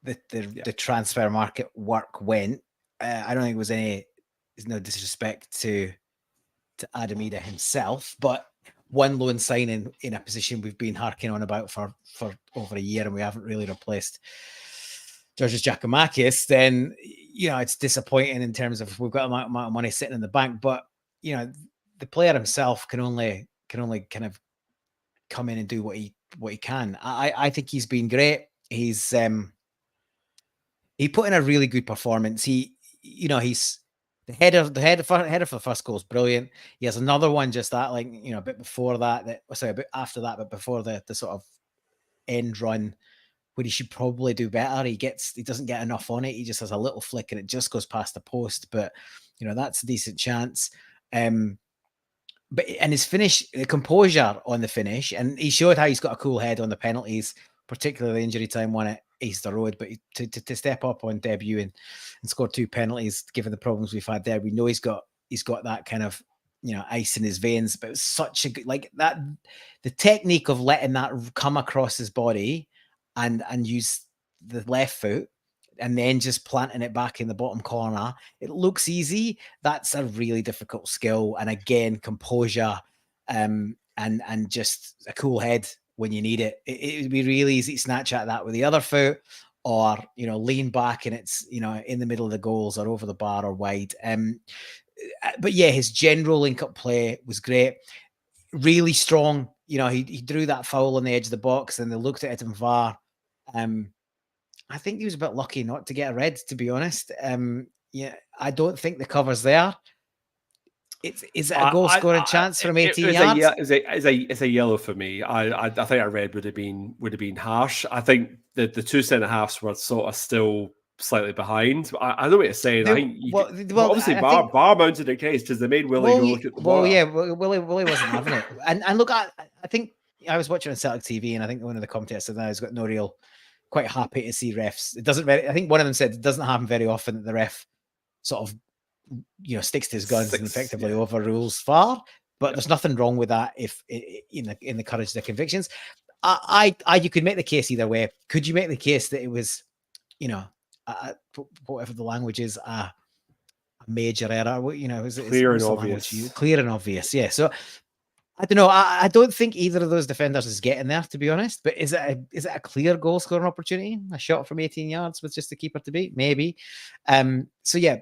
the transfer market work went. I don't think it was there's no disrespect to Adam Ida himself, but one loan signing in a position we've been harking on about for over a year, and we haven't really replaced Georgios Giacomakis, then it's disappointing in terms of we've got a amount of money sitting in the bank, but the player himself can only kind of come in and do what he can. I think he's been great. He put in a really good performance. He's the header for the first goal is brilliant. He has another one just that, a bit before that, a bit after that, but before the sort of end run, where he should probably do better. He doesn't get enough on it. He just has a little flick and it just goes past the post. But that's a decent chance. And his finish, the composure on the finish, and he showed how he's got a cool head on the penalties, particularly the injury time one at Easter Road. But to step up on debut and score 2 penalties, given the problems we've had there, we know he's got that kind of ice in his veins. But it was such a good, that the technique of letting that come across his body and use the left foot and then just planting it back in the bottom corner. It looks easy. That's a really difficult skill. And again, composure and just a cool head when you need it. It would be really easy to snatch at that with the other foot, or lean back and it's in the middle of the goals or over the bar or wide. But yeah, his general link-up play was great. Really strong. He drew that foul on the edge of the box and they looked at it in VAR. I think he was a bit lucky not to get a red, to be honest. Yeah, I don't think the cover's there. Is it a goal scoring chance from 18 yards? It's a yellow for me. I think a red would have been harsh. I think the two centre halves were sort of still slightly behind. I know what you're saying. I think obviously Bar mounted a case because they made Willie go look at the bar. Yeah, Willie wasn't having it. And look, I think I was watching on Celtic TV, and I think one of the commentators said now has got no real quite happy to see refs. It doesn't I think one of them said it doesn't happen very often that the ref sort of sticks to his guns and effectively overrules VAR. But there's nothing wrong with that if in the courage of the convictions. You could make the case either way. Could you make the case that it was, whatever the language is, a major error? Clear and obvious. Clear and obvious. Yeah. So I don't know. I don't think either of those defenders is getting there, to be honest. But is it a clear goal scoring opportunity? A shot from 18 yards with just the keeper to beat? Maybe. So yeah.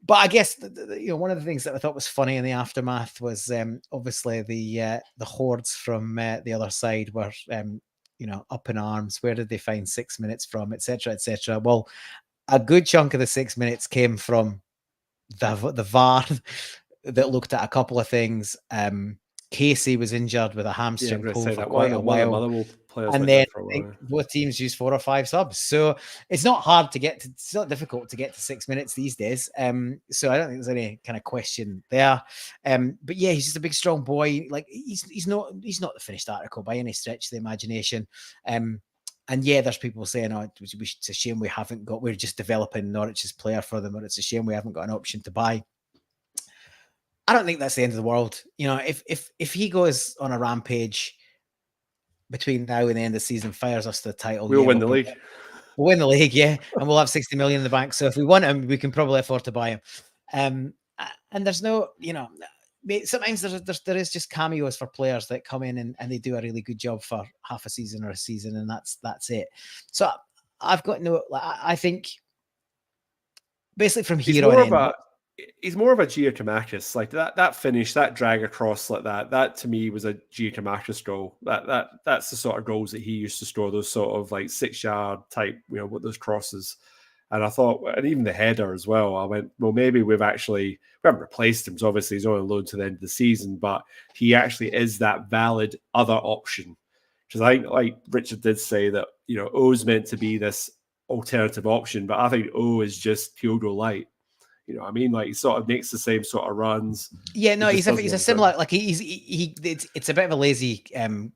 But I guess one of the things that I thought was funny in the aftermath was obviously the hordes from the other side were up in arms. Where did they find 6 minutes from, etc., etc. Well, a good chunk of the 6 minutes came from the VAR that looked at a couple of things. Casey was injured with a hamstring pull for quite a while. And then I think both teams use 4 or 5 subs. So it's not difficult to get to 6 minutes these days. So I don't think there's any kind of question there. But yeah, he's just a big, strong boy. Like he's not the finished article by any stretch of the imagination. And yeah, there's people saying, it's a shame we're just developing Norwich's player for them, or it's a shame we haven't got an option to buy. I don't think that's the end of the world. If he goes on a rampage between now and the end of the season, fires us to the title, we'll win the league. We'll win the league, yeah, and we'll have 60 million in the bank. So if we want him, we can probably afford to buy him. And there's no, sometimes there is just cameos for players that come in and they do a really good job for half a season or a season, and that's it. So I've got I think basically from here on in. He's more of a Giacomakis, like that finish, that drag across like that. That to me was a Giacomakis goal. That's the sort of goals that he used to score. Those sort of like 6 yard type, with those crosses. And I thought, and even the header as well. I went, well, maybe we haven't replaced him. So obviously he's on a loan to the end of the season, but he actually is that valid other option. Because I think, like Richard did say, that O's meant to be this alternative option, but I think O is just Kyogo light. I mean, like he sort of makes the same sort of runs. Yeah, no, he's a similar. Like it's a bit of a lazy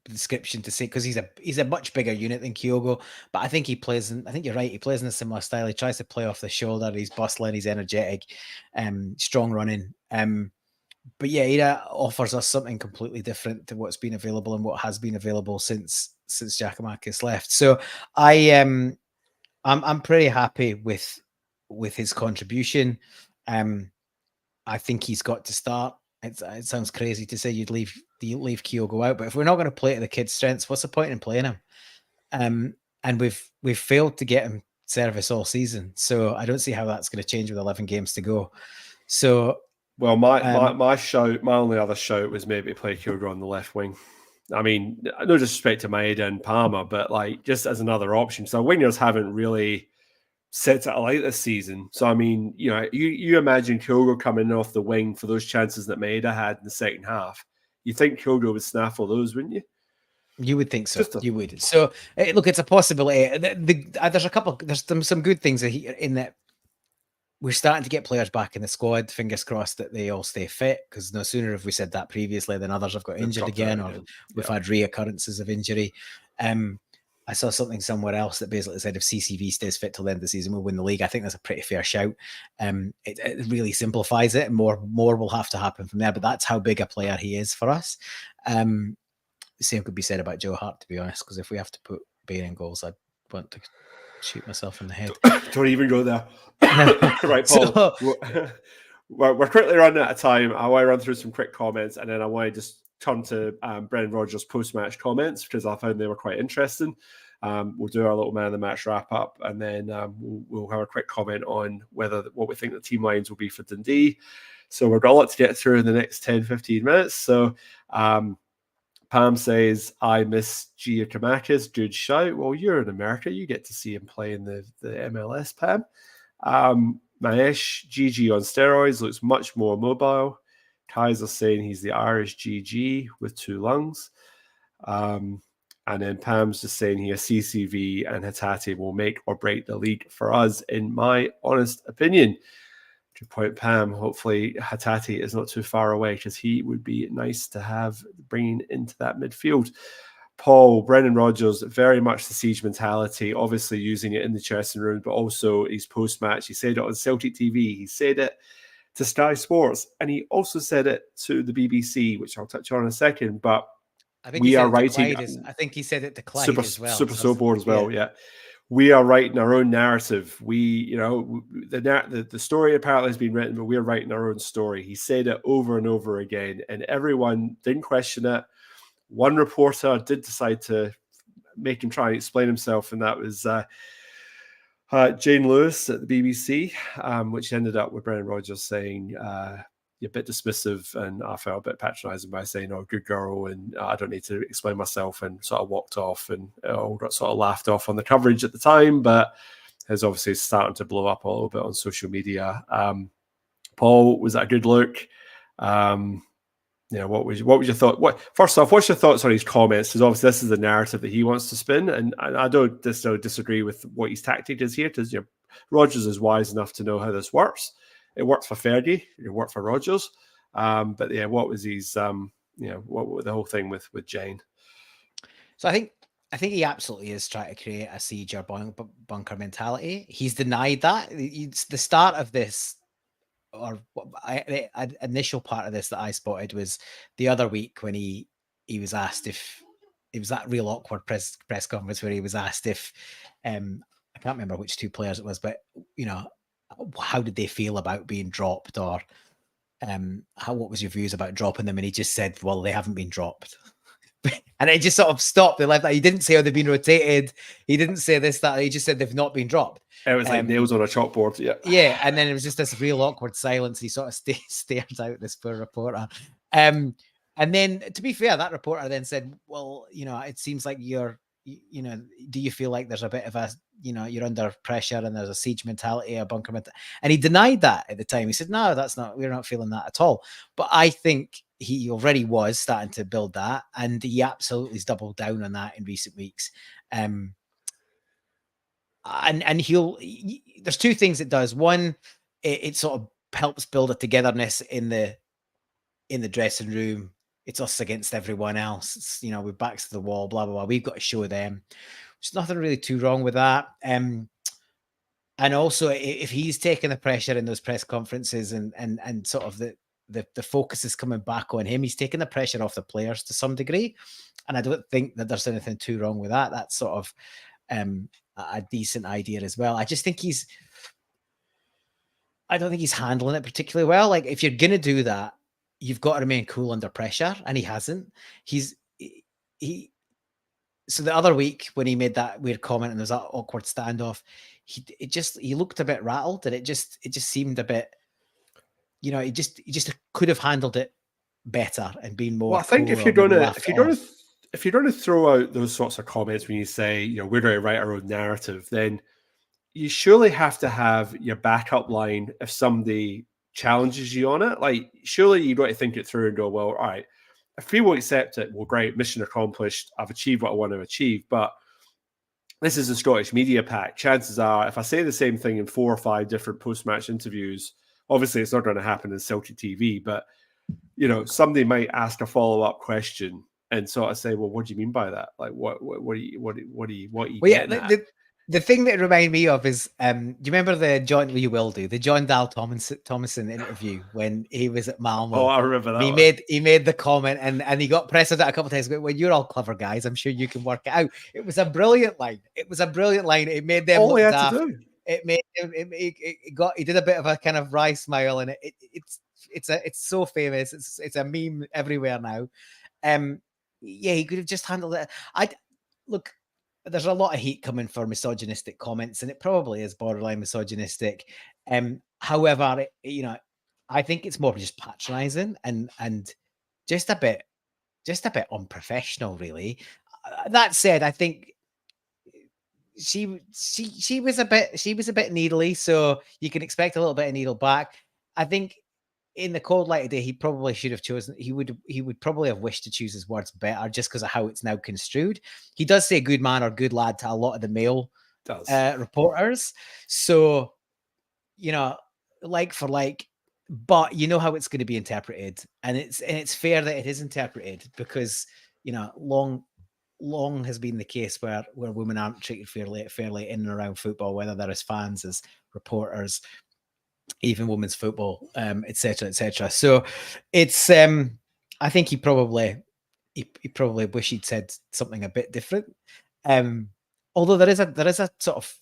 description to say because he's a much bigger unit than Kyogo. But I think I think you're right. He plays in a similar style. He tries to play off the shoulder. He's bustling. He's energetic, strong running. But yeah, he offers us something completely different to what's been available and what has been available since Giacomakis left. So I'm pretty happy with his contribution. I think he's got to start. It sounds crazy to say you'd leave Kyogo out, but if we're not going to play to the kid's strengths, what's the point in playing him? And we've failed to get him service all season, so I don't see how that's going to change with 11 games to go. So, well, my only other shout was maybe play Kyogo on the left wing. I mean, no disrespect to Maeda and Palmer, but like just as another option. So wingers haven't really set it alight this season. So, I mean, you imagine Kyogo coming off the wing for those chances that Maeda had in the second half. You think Kyogo would snaffle those, wouldn't you? You would think so. You would. So, look, it's a possibility. There's some good things in that we're starting to get players back in the squad. Fingers crossed that they all stay fit, because no sooner have we said that previously than others have got injured again, or we've had reoccurrences of injury. I saw something somewhere else that basically said if CCV stays fit till the end of the season, we'll win the league. I think that's a pretty fair shout. It really simplifies it, and more will have to happen from there. But that's how big a player he is for us. The same could be said about Joe Hart, to be honest, because if we have to put Bain in goals, I'd want to shoot myself in the head. Don't even go there. Right, Paul. So, we're quickly running out of time. I want to run through some quick comments, and then I want to just turn to Brendan Rodgers' post-match comments, because I found they were quite interesting. We'll do our little man of the match wrap-up, and then we'll have a quick comment on what we think the team lines will be for Dundee. So we've got a lot to get through in the next 10-15 minutes. So Pam says, I miss Giacomakis. Good shout. Well, you're in America. You get to see him play in the MLS, Pam. Maesh, GG on steroids, looks much more mobile. Kaiser saying he's the Irish GG with 2 lungs. And then Pam's just saying here CCV and Hatate will make or break the league for us, in my honest opinion. To point Pam, hopefully Hatate is not too far away, because he would be nice to have bringing into that midfield. Paul, Brendan Rodgers, very much the siege mentality, obviously using it in the dressing room, but also his post-match. He said it on Celtic TV. He said it to Sky Sports, and he also said it to the BBC, which I'll touch on in a second. But I think we are writing. I think he said it to Clyde as well. So bored as well. Yeah. We are writing our own narrative. The story apparently has been written, but we're writing our own story. He said it over and over again, and everyone didn't question it. One reporter did decide to make him try and explain himself, and that was Jane Lewis at the BBC, which ended up with Brendan Rodgers saying, you're a bit dismissive, and I felt a bit patronising by saying, oh, good girl, and I don't need to explain myself, and sort of walked off, and all got sort of laughed off on the coverage at the time, but is obviously starting to blow up a little bit on social media. Paul, was that a good look? What was your thought? First off, what's your thoughts on his comments? Because obviously this is the narrative that he wants to spin, and I don't disagree with what his tactic is here. Because Rodgers is wise enough to know how this works. It worked for Fergie, it worked for Rodgers. But yeah, what was his what the whole thing with Jane? So I think he absolutely is trying to create a siege or bunker mentality. He's denied that. It's the start of this. Or the initial part of this that I spotted was the other week when he was asked if it was that real awkward press conference where he was asked if I can't remember which 2 players it was, but how did they feel about being dropped, or what was your views about dropping them? And he just said, well, they haven't been dropped. And it just sort of stopped. They left that. He didn't say how they've been rotated. He didn't say this, that. He just said they've not been dropped. It was like nails on a chalkboard. Yeah. Yeah. And then it was just this real awkward silence. He sort of stared out, this poor reporter. And then, to be fair, that reporter then said, well, it seems like do you feel like there's a bit of a, you're under pressure and there's a siege mentality, a bunker mentality? And he denied that at the time. He said, no, we're not feeling that at all. But I think he already was starting to build that, and he absolutely has doubled down on that in recent weeks. And there's 2 things it does. One, it sort of helps build a togetherness in the dressing room. It's us against everyone else. It's, we're backs to the wall, blah, blah, blah. We've got to show them. There's nothing really too wrong with that. And also, if he's taking the pressure in those press conferences and sort of the focus is coming back on him, he's taking the pressure off the players to some degree. And I don't think that there's anything too wrong with that. That's sort of a decent idea as well. I just think I don't think he's handling it particularly well. Like, if you're going to do that, you've got to remain cool under pressure. And he hasn't. So the other week when he made that weird comment and there's that awkward standoff, he looked a bit rattled, and it just seemed a bit, he just could have handled it better and been more. Well, I think if you're going to throw out those sorts of comments when you say, we're going to write our own narrative, then you surely have to have your backup line if somebody challenges you on it. Like, surely you've got to think it through and go, well, all right, if people accept it, well, great, mission accomplished. I've achieved what I want to achieve. But this is a Scottish media pack. Chances are, if I say the same thing in 4 or 5 different post-match interviews, obviously it's not going to happen in Celtic TV, but somebody might ask a follow-up question and sort of say, well, what do you mean by that? Like, what are you getting at? The thing that reminded me of is, do you remember the John Dahl Thomason interview when he was at Malmo? Oh, I remember that. He made the comment, and he got pressed on it a couple of times. Well, you're all clever guys. I'm sure you can work it out. It was a brilliant line. It made them all look he had daft. to do. It made him. He did a bit of a kind of wry smile, and it's so famous. It's a meme everywhere now. Yeah, he could have just handled it. Look. There's a lot of heat coming for misogynistic comments, and it probably is borderline misogynistic. However, I think it's more just patronizing and just a bit unprofessional, really. That said, I think she was a bit needly, so you can expect a little bit of needle back. I think in the cold light of day, he probably should have chosen. He would probably have wished to choose his words better, just because of how it's now construed. He does say "good man" or "good lad" to a lot of the male reporters, so like for like. But you know how it's going to be interpreted, and it's fair that it is interpreted, because long has been the case where women aren't treated fairly in and around football, whether they're as fans, as reporters, even women's football, etc., etc. So it's I think he probably wish he'd said something a bit different. Although there is a sort of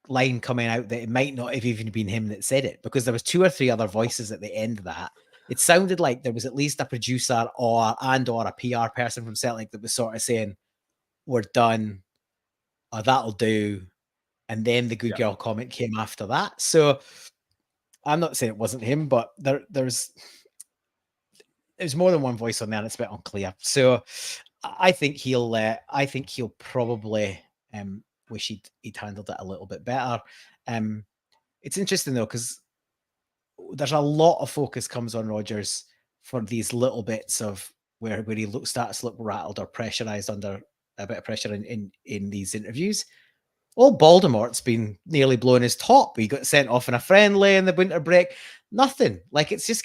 line coming out that it might not have even been him that said it, because there was 2 or 3 other voices at the end of that. It sounded like there was at least a producer or a PR person from Celtic that was sort of saying, "We're done," or "That'll do," and then the good girl comment came after that. So I'm not saying it wasn't him, but there's more than one voice on there, and it's a bit unclear. So I think he'll probably wish he'd handled it a little bit better. It's interesting though, because there's a lot of focus comes on Rodgers for these little bits of where he starts to look rattled or pressurized, under a bit of pressure in these interviews. Well, Baldemore's been nearly blown his top. He got sent off in a friendly in the winter break. Nothing. Like, it just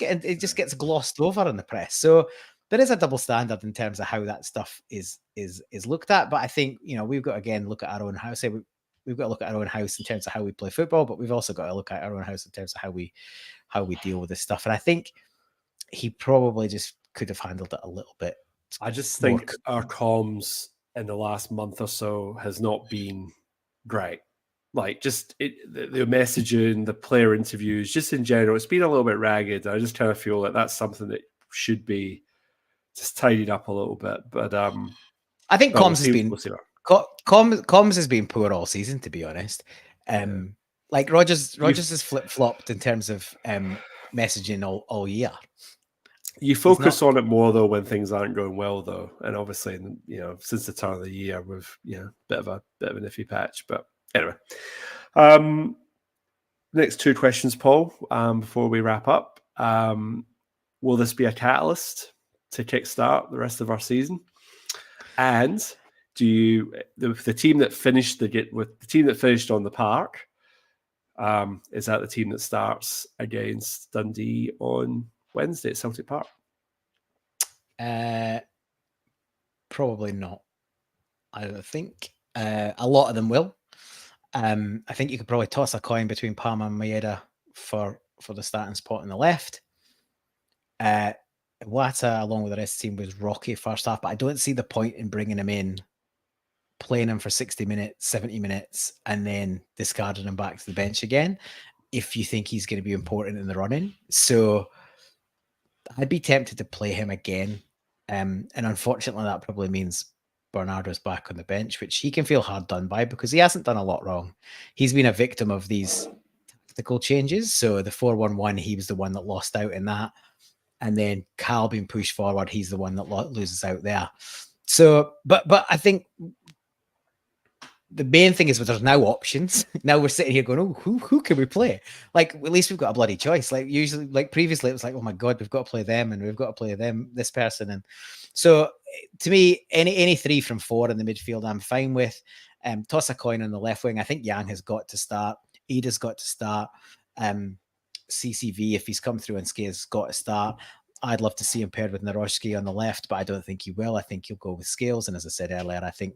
gets glossed over in the press. So there is a double standard in terms of how that stuff is looked at. But I think, we've got to again look at our own house. We've got to look at our own house in terms of how we play football, but we've also got to look at our own house in terms of how we deal with this stuff. And I think he probably just could have handled it a little bit. I just think our comms in the last month or so has not been great. Like, just the messaging, the player interviews, just in general, it's been a little bit ragged. I just kind of feel like that's something that should be just tidied up a little bit. But I think comms has been poor all season, to be honest. Like Rodgers has flip-flopped in terms of messaging all year. You focus on it more though when things aren't going well, though, and obviously, since the turn of the year, we've bit of an iffy patch. But anyway, next 2 questions, Paul. Before we wrap up, will this be a catalyst to kickstart the rest of our season? And do the team that finished on the park? Is that the team that starts against Dundee on Wednesday at Celtic Park? Probably not. I don't think a lot of them will. I think you could probably toss a coin between Palma and Maeda for the starting spot on the left. Wata, along with the rest of the team, was rocky first half, but I don't see the point in bringing him in, playing him for 60 minutes, 70 minutes, and then discarding him back to the bench again if you think he's going to be important in the running. So I'd be tempted to play him again. And unfortunately, that probably means Bernardo's back on the bench, which he can feel hard done by because he hasn't done a lot wrong. He's been a victim of these tactical changes. So the 4-1-1, he was the one that lost out in that. And then Cal being pushed forward, he's the one that loses out there. So, but I think the main thing is there's now options. Now we're sitting here going, oh, who can we play? Like, at least we've got a bloody choice. Like, usually, like previously, it was like, oh my God, we've got to play them and we've got to play them, this person. And so to me, any 3 from 4 in the midfield, I'm fine with. Toss a coin on the left wing. I think Yang has got to start. Ida's got to start. CCV, if he's come through and Scales, got to start. I'd love to see him paired with Naroshki on the left, but I don't think he will. I think he'll go with Scales. And as I said earlier, I think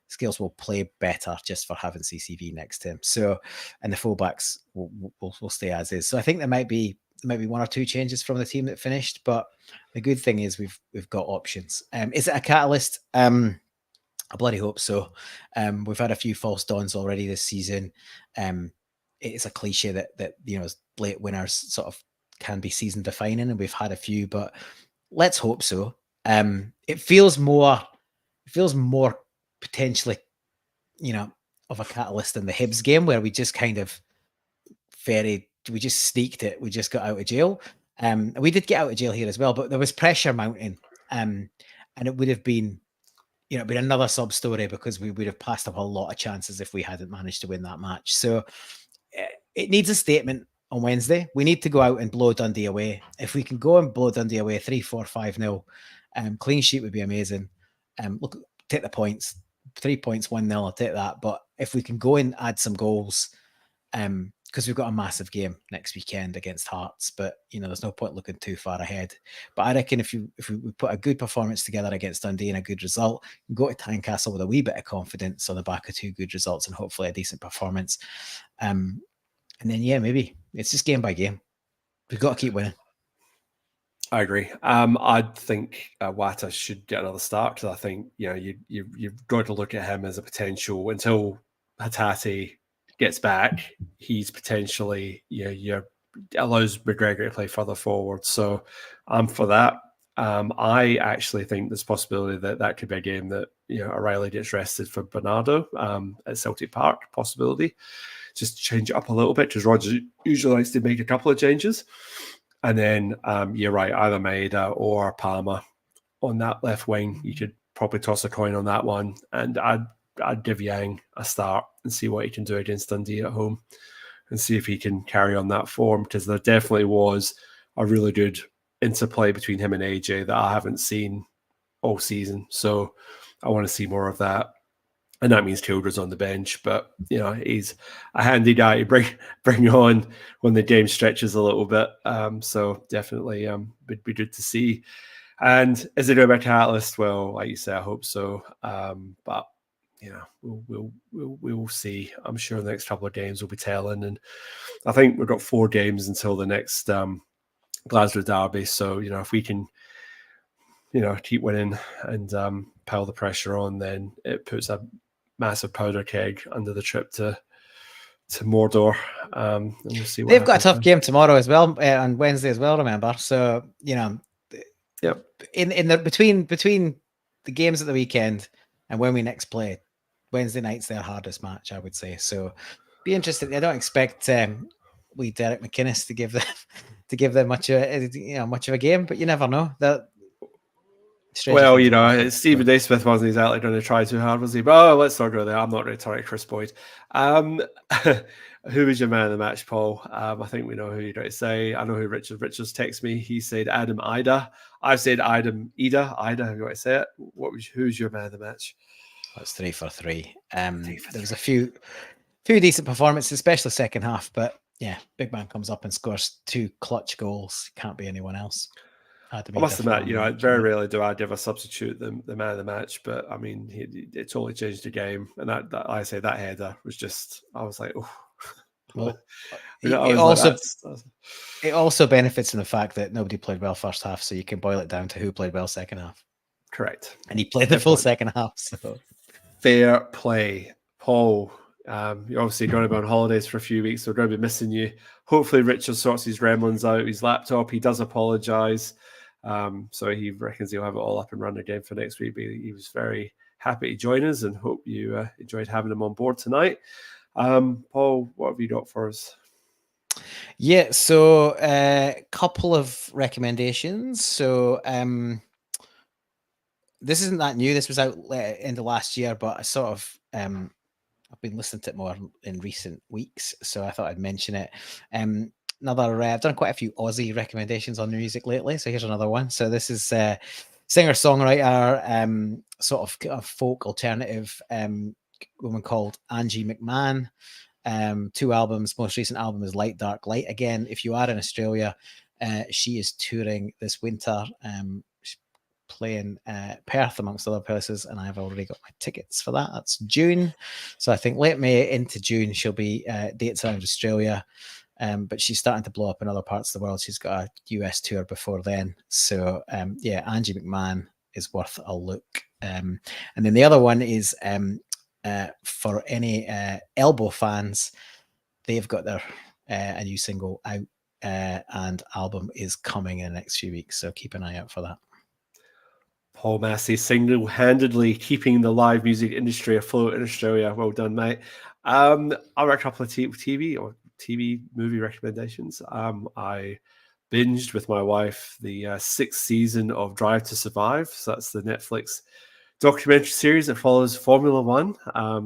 Scales will play better just for having CCV next to him. So, and the fullbacks will stay as is. So I think there might be 1 or 2 changes from the team that finished, but the good thing is we've got options. Is it a catalyst? I bloody hope so. We've had a few false dawns already this season. It's a cliche that late winners sort of can be season defining, and we've had a few, but let's hope so. It feels more potentially, of a catalyst in the Hibs game where we just kind of we just sneaked it. We just got out of jail. We did get out of jail here as well, but there was pressure mounting. And it would have been, it'd been another sub story because we would have passed up a lot of chances if we hadn't managed to win that match. So it needs a statement on Wednesday. We need to go out and blow Dundee away. If we can go and blow Dundee away 3-4, 5-0, clean sheet would be amazing. Look, take the points, 3 points, 1-0, I'll take that. But if we can go and add some goals, because we've got a massive game next weekend against Hearts, but there's no point looking too far ahead. But I reckon if we put a good performance together against Dundee and a good result, go to Tynecastle with a wee bit of confidence on the back of 2 good results and hopefully a decent performance. And then maybe it's just game by game. We've got to keep winning. I agree. I think Wata should get another start because I think you've got to look at him as a potential until Hatate gets back. He's potentially allows McGregor to play further forward. So I'm for that. I actually think there's a possibility that could be a game that O'Reilly gets rested for Bernardo at Celtic Park. Possibility. Just change it up a little bit because Roger usually likes to make a couple of changes. And then you're right, either Maeda or Palmer on that left wing. You could probably toss a coin on that one. And I'd give Yang a start and see what he can do against Dundee at home and see if he can carry on that form, because there definitely was a really good interplay between him and AJ that I haven't seen all season. So I want to see more of that. And that means Childress on the bench, but he's a handy guy to bring on when the game stretches a little bit. So definitely would be good to see. And is it about Catalyst? Well, like you say, I hope so. But we'll see. I'm sure the next couple of games will be telling. And I think we've got 4 games until the next Glasgow derby. So if we can keep winning and pile the pressure on, then it puts a massive powder keg under the trip to Mordor. And we'll see what they've got a tough then. game tomorrow as well, on Wednesday as well, remember. So Yep. In the between the games at the weekend and when we next play, Wednesday night's their hardest match, I would say. So be interested. I don't expect Derek McInnes to give them much of a game, but you never know. Well, Stephen Naismith wasn't exactly going to try too hard, was he? But let's not go there. I'm not going to target Chris Boyd. Who was your man of the match, Paul? I think we know who you're going to say. I know who Richards texted me. He said Adam Ida. I've said Adam Ida. Ida, have you got to say it? Who's your man of the match? That's 3 for 3. There was a few decent performances, especially second half. But yeah, big man comes up and scores 2 clutch goals. Can't be anyone else. I must admit, very rarely do I give a substitute the man of the match, but I mean, it totally changed the game. And that I say that header was just, I was like, oh. Well, it also benefits in the fact that nobody played well first half, so you can boil it down to who played well second half. Correct. And he played the full second half. So. Fair play. Paul, you're obviously going to be on holidays for a few weeks, so we're going to be missing you. Hopefully Richard sorts his gremlins out, his laptop. He does apologise. So he reckons he'll have it all up and running again for next week. But he was very happy to join us and hope you enjoyed having him on board tonight. Paul, what have you got for us? Yeah, so a couple of recommendations. So this isn't that new. This was out in the last year, but I sort of I've been listening to it more in recent weeks, so I thought I'd mention it. I've done quite a few Aussie recommendations on music lately, so here's another one. So this is singer-songwriter, sort of folk alternative woman called Angie McMahon. 2 albums. Most recent album is Light Dark Light. Again, if you are in Australia, she is touring this winter. She's playing Perth amongst other places, and I've already got my tickets for that. That's June, so I think late May into June she'll be dates around Australia. But she's starting to blow up in other parts of the world. She's got a US tour before then. So Angie McMahon is worth a look. And then the other one is for any Elbow fans, they've got their a new single out and album is coming in the next few weeks. So keep an eye out for that. Paul Massey single-handedly keeping the live music industry afloat in Australia. Well done, mate. I've got a couple of TV movie recommendations. I binged with my wife the 6th season of Drive to Survive. So that's the Netflix documentary series that follows Formula One.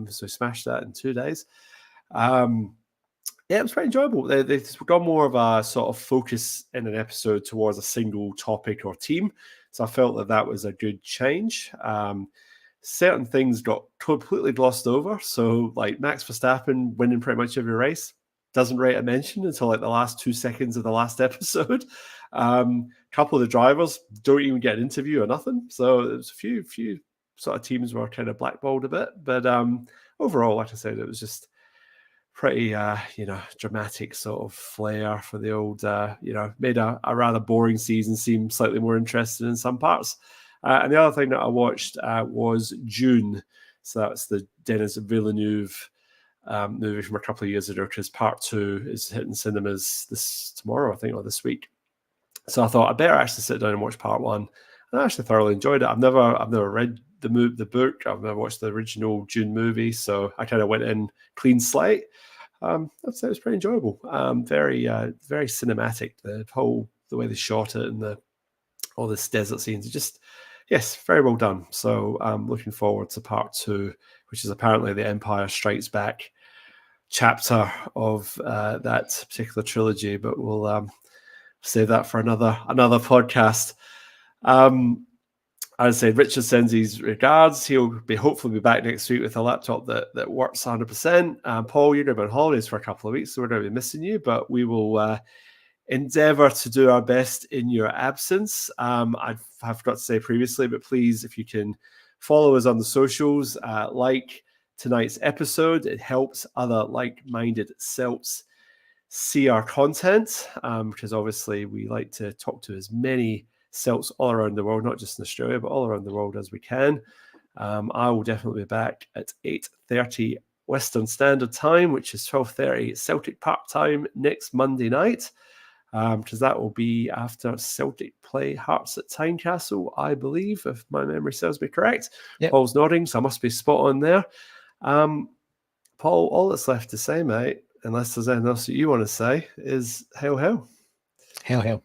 So we smashed that in 2 days. Yeah, it was very enjoyable. They've got more of a sort of focus in an episode towards a single topic or team. So I felt that was a good change. Certain things got completely glossed over. So like Max Verstappen winning pretty much every race doesn't rate a mention until like the last 2 seconds of the last episode. A couple of the drivers don't even get an interview or nothing. So there's a few sort of teams were kind of blackballed a bit. But overall, like I said, it was just pretty, dramatic sort of flair for the old, made a rather boring season seem slightly more interesting in some parts. And the other thing that I watched was June. So that's the Denis Villeneuve movie from a couple of years ago, because part 2 is hitting cinemas tomorrow, I think, or this week. So I thought I better actually sit down and watch part 1. And I actually thoroughly enjoyed it. I've never read the book. I've never watched the original June movie, so I kind of went in clean slate. I'd say it was pretty enjoyable. Very cinematic. The way they shot it and all this desert scenes. Just yes, very well done. So I'm looking forward to part 2, which is apparently the Empire Strikes Back chapter of that particular trilogy. But we'll save that for another podcast. As I said, Richard sends his regards. He'll hopefully be back next week with a laptop that works 100%. Paul, you're going to be on holidays for a couple of weeks, so we're going to be missing you, but we will endeavour to do our best in your absence. I forgot to say previously, but please, if you can follow us on the socials, like tonight's episode. It helps other like-minded Celts see our content, because obviously we like to talk to as many Celts all around the world, not just in Australia, but all around the world as we can. I will definitely be back at 8:30 Western Standard Time, which is 12:30 Celtic Park time next Monday night, because that will be after Celtic play Hearts at Tynecastle, I believe, if my memory serves me correct. Yep. Paul's nodding, so I must be spot on there. Paul, all that's left to say, mate, unless there's anything else that you want to say, is hail, hail. Hail, hail.